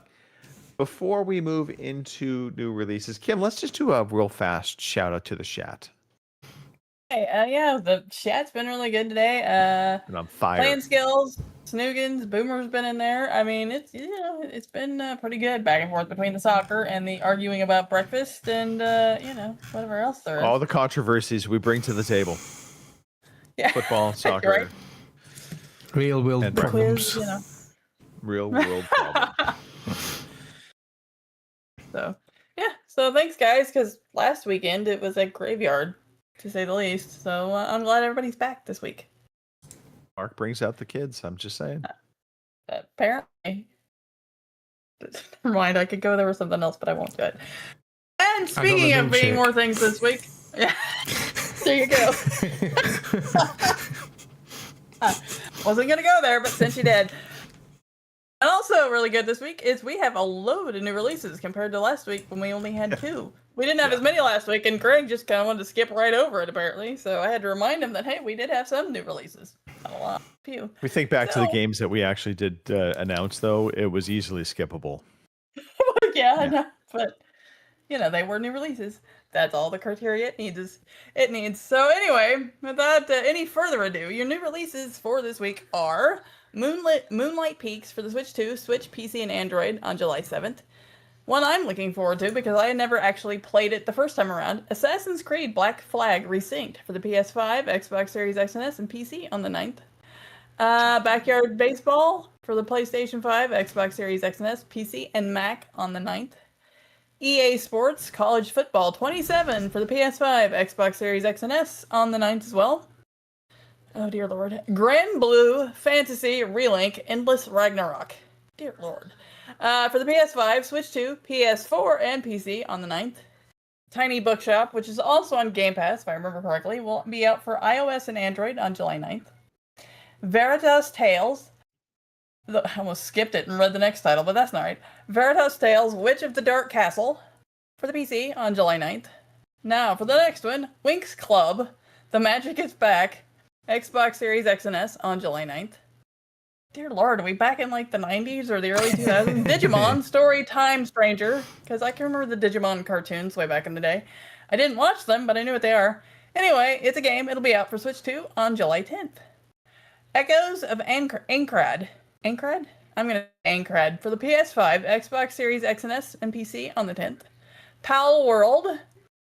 Before we move into new releases, Kim, let's just do a real fast shout out to the chat. Hey, the chat's been really good today. And I'm fired. Playing skills, Snoogans, Boomer's been in there. I mean, it's been pretty good back and forth between the soccer and the arguing about breakfast and whatever else there is. All the controversies we bring to the table. Yeah, football, soccer, right. Real world problems. Quiz, Real world problems. So thanks guys, because last weekend it was a graveyard, to say the least. So I'm glad everybody's back this week. Mark brings out the kids. I'm just saying. Apparently. Never mind, I could go there with something else, but I won't do it. And speaking of being more things this week, there you go. Wasn't gonna go there, but since you did. And also really good this week is we have a load of new releases compared to last week when we only had 2. We didn't have as many last week, and Greg just kind of wanted to skip right over it, apparently. So I had to remind him that, hey, we did have some new releases. Not a lot. Few. We think back to the games that we actually did announce, though. It was easily skippable. Yeah, I know. But, they were new releases. That's all the criteria it needs. So anyway, without any further ado, your new releases for this week are Moonlight Peaks for the Switch 2, Switch, PC, and Android on July 7th. One I'm looking forward to because I had never actually played it the first time around, Assassin's Creed Black Flag Resynced for the PS5, Xbox Series X and S, and PC on the 9th. Backyard Baseball for the PlayStation 5, Xbox Series X and S, PC, and Mac on the 9th. EA Sports College Football 27 for the PS5, Xbox Series X and S on the 9th as well. Oh dear lord. Grand Blue Fantasy Relink Endless Ragnarok. Dear lord. For the PS5, Switch 2, PS4, and PC on the 9th. Tiny Bookshop, which is also on Game Pass, if I remember correctly, will be out for iOS and Android on July 9th. Veritas Tales. I almost skipped it and read the next title, but that's not right. Veritas Tales, Witch of the Dark Castle for the PC on July 9th. Now, for the next one, Winx Club, The Magic is Back Xbox Series X and S on July 9th. Dear Lord, are we back in like the 90s or the early 2000s? Digimon Story Time Stranger, because I can remember the Digimon cartoons way back in the day. I didn't watch them, but I knew what they are. Anyway, it's a game. It'll be out for Switch 2 on July 10th. Echoes of Aincrad. Aincrad? I'm going to Aincrad for the PS5, Xbox Series X and S, and PC on the 10th. Pal World,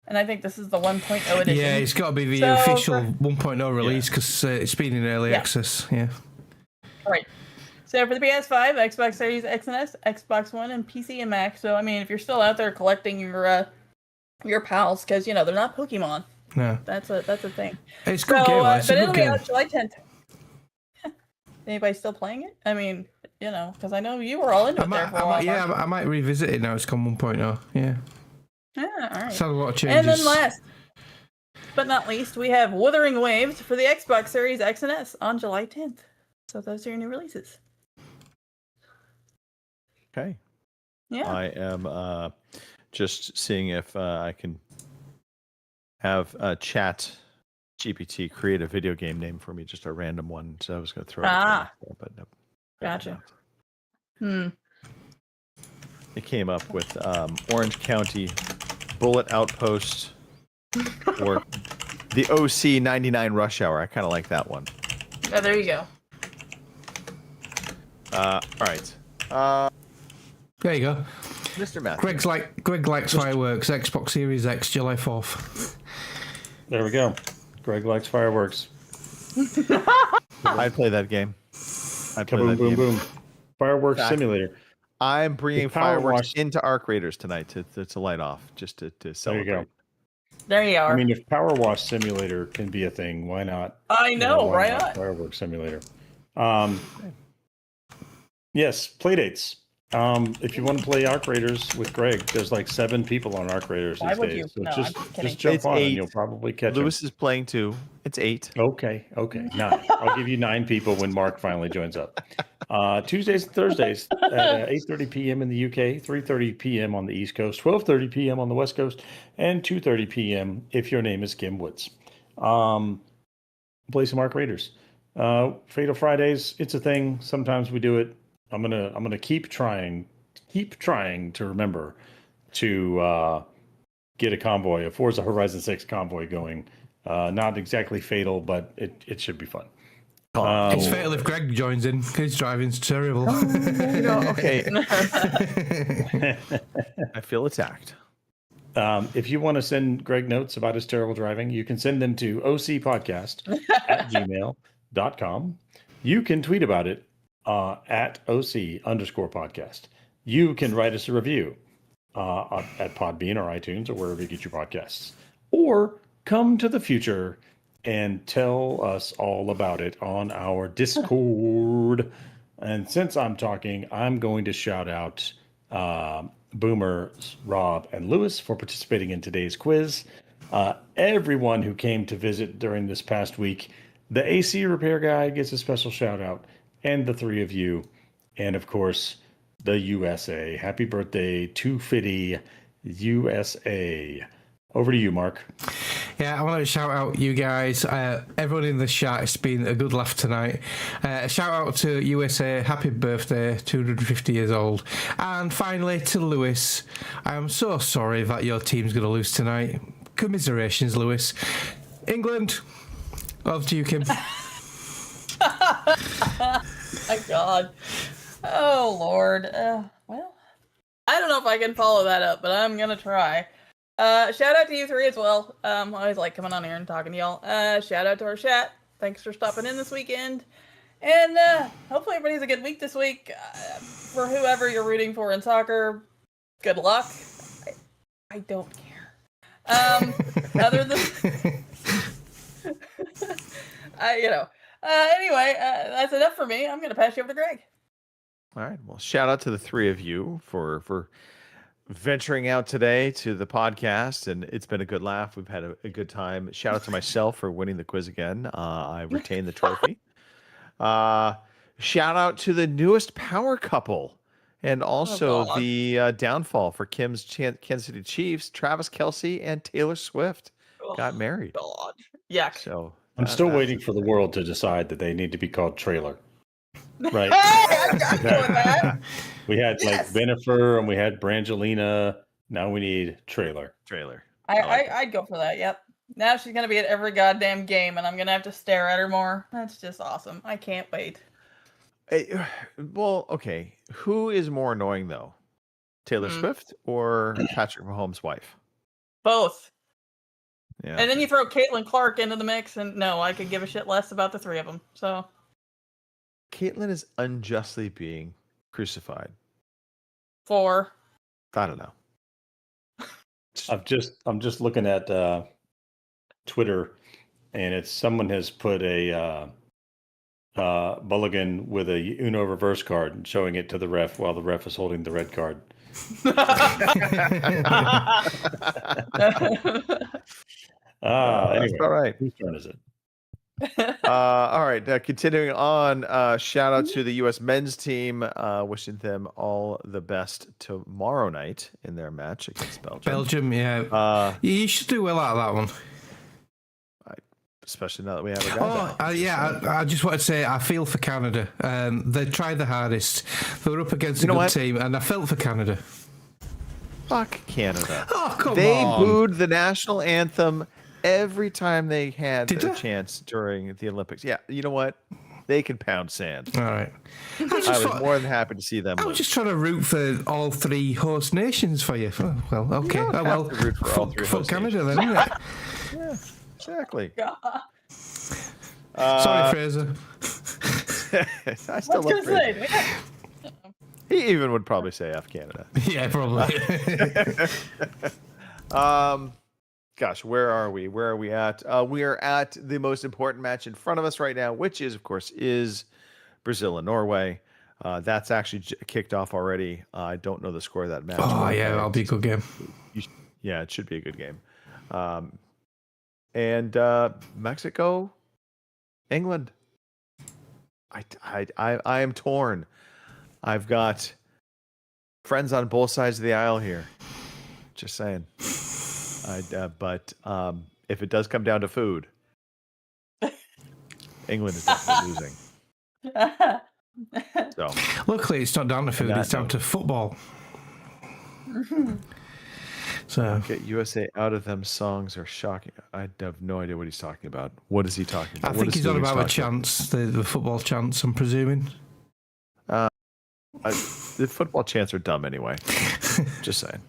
and I think this is the 1.0 edition. Yeah, it's got to be the official 1.0 release because it's been in early access. Yeah. Right. So for the PS5, Xbox Series X and S, Xbox One, and PC and Mac. So I mean, if you're still out there collecting your pals, because they're not Pokemon. No. That's a thing. It's a good game. It's but a it'll good be game. out July 10th. Anybody still playing it? I mean, because I know you were all into it there for a while. Yeah, I might revisit it now. It's gone 1.0. Yeah. Yeah. All right. It's had a lot of changes. And then last but not least, we have Wuthering Waves for the Xbox Series X and S on July 10th. So those are your new releases. Okay. Yeah. I am just seeing if I can have Chat GPT create a video game name for me, just a random one. So I was going to throw it at you, but nope. Gotcha. It came up with Orange County Bullet Outpost or the OC 99 Rush Hour. I kind of like that one. Oh, there you go. All right. There you go. Mr. Matthew. Greg likes fireworks. Xbox Series X, July 4th. There we go. Greg likes fireworks. I'd play that game. Kaboom, boom, boom. Fireworks simulator. I'm bringing fireworks into Arc Raiders tonight to light off, just to celebrate. There you go. There you are. I mean, if Power Wash Simulator can be a thing, why not? I know, why right? not Fireworks Simulator. Yes, playdates. If you want to play Arc Raiders with Greg, there's like 7 people on Arc Raiders these days. So No, just jump It's on 8. and you'll probably catch Lewis is playing too. It's 8. Okay. 9. I'll give you 9 people when Mark finally joins up. Tuesdays and Thursdays at 8:30 p.m. in the UK, 3:30 p.m. on the East Coast, 12:30 p.m. on the West Coast, and 2:30 p.m. if your name is Kim Woods. Play some Arc Raiders. Fatal Fridays, it's a thing. Sometimes we do it. I'm gonna keep trying to remember to get a convoy, a Forza Horizon 6 convoy going. Not exactly fatal, but it should be fun. It's fatal if Greg joins in. His driving's terrible. Okay. I feel attacked. If you want to send Greg notes about his terrible driving, you can send them to ocpodcast@gmail.com. You can tweet about it at OC_podcast. You can write us a review at Podbean or iTunes or wherever you get your podcasts. Or come to the future and tell us all about it on our Discord. And since I'm talking, I'm going to shout out Boomer, Rob, and Lewis for participating in today's quiz. Everyone who came to visit during this past week, the AC repair guy gets a special shout out, and the 3 of you, and of course, the USA. Happy birthday to Fitty, USA. Over to you, Mark. Yeah, I want to shout out you guys, everyone in the chat. It's been a good laugh tonight. A shout out to USA, happy birthday, 250 years old. And finally to Lewis, I am so sorry that your team's going to lose tonight. Commiserations, Lewis. England, over to you, Kim. My God. Oh, Lord. Well, I don't know if I can follow that up, but I'm going to try. Shout out to you 3 as well. I always like coming on here and talking to y'all. Shout out to our chat. Thanks for stopping in this weekend. And hopefully everybody's a good week this week. For whoever you're rooting for in soccer, good luck. I don't care. Other than... anyway, that's enough for me. I'm going to pass you over to Greg. All right. Well, shout out to the 3 of you for venturing out today to the podcast, and it's been a good laugh. We've had a good time. Shout out to myself for winning the quiz again. I retained the trophy. Shout out to the newest power couple, and also the downfall for Kim's Kansas City Chiefs. Travis Kelce and Taylor Swift got married. God. Yuck. So I'm still waiting for the world to decide that they need to be called trailer. Right. I'm good with that. We had Yes. like Benifer and we had Brangelina. Now we need trailer. I'd go for that. Yep. Now she's gonna be at every goddamn game, and I'm gonna have to stare at her more. That's just awesome. I can't wait. Well, okay. Who is more annoying though, Taylor Swift or Patrick Mahomes' wife? Both. Yeah. And then you throw Caitlin Clark into the mix, and no, I could give a shit less about the three of them. So Caitlin is unjustly being crucified. I don't know. I'm just looking at Twitter, and it's someone has put a mulligan with a Uno reverse card and showing it to the ref while the ref is holding the red card. Anyway, all right. Whose turn is it? All right. Continuing on, shout out to the U.S. men's team. Wishing them all the best tomorrow night in their match against Belgium. Belgium, yeah. You should do well out of that one. Especially now that we have a guy. I just want to say I feel for Canada. They tried the hardest. They were up against a good team, and I felt for Canada. Fuck Canada. Oh, come on. They booed the national anthem every time they had a chance during the Olympics. Yeah, you know what? They can pound sand. All right. I was more than happy to see them. I was just trying to root for all three host nations for you. Oh, well, okay. You don't have to root for all three fuck host Canada nations. then, isn't it? Yeah, exactly. Sorry, Fraser. I still love Fraser. He even would probably say F Canada. Yeah, probably. Gosh, where are we? Where are we at? We are at the most important match in front of us right now, which is, of course, Brazil and Norway. That's actually kicked off already. I don't know the score of that match. Oh, yeah, that'll be a good game. Yeah, it should be a good game. And Mexico, England. I am torn. I've got friends on both sides of the aisle here. Just saying. But if it does come down to food, England is definitely losing. So, luckily, it's not down to food; it's down to football. So, get USA out of them songs are shocking. I have no idea what he's talking about. What is he talking about? I think he's on about a chants, the football chants. I'm presuming. The football chants are dumb anyway. Just saying.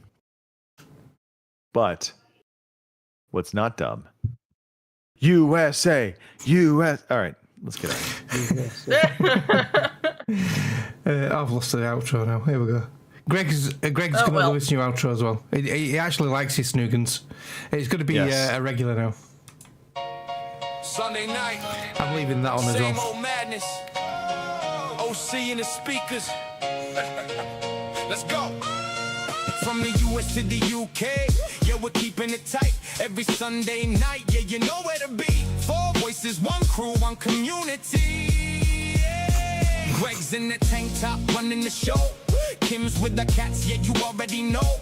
But what's not dumb? USA, US. All right, let's get out. I've lost the outro now. Here we go. Greg's going to love his new outro as well. He actually likes his snoogans. It's going to be a regular now. Sunday night. I'm leaving that on as well. Same old madness. OC in the speakers. Let's go. From the US to the UK, yeah, we're keeping it tight. Every Sunday night, yeah, you know where to be. 4 voices, 1 crew, 1 community. Yeah. Greg's in the tank top, running the show. Kim's with the cats, yeah, you already know.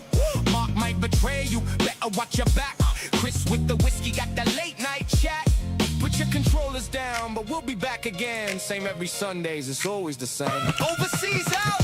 Mark might betray you, better watch your back. Chris with the whiskey, got the late night chat. Put your controllers down, but we'll be back again. Same every Sundays, it's always the same. Overseas out!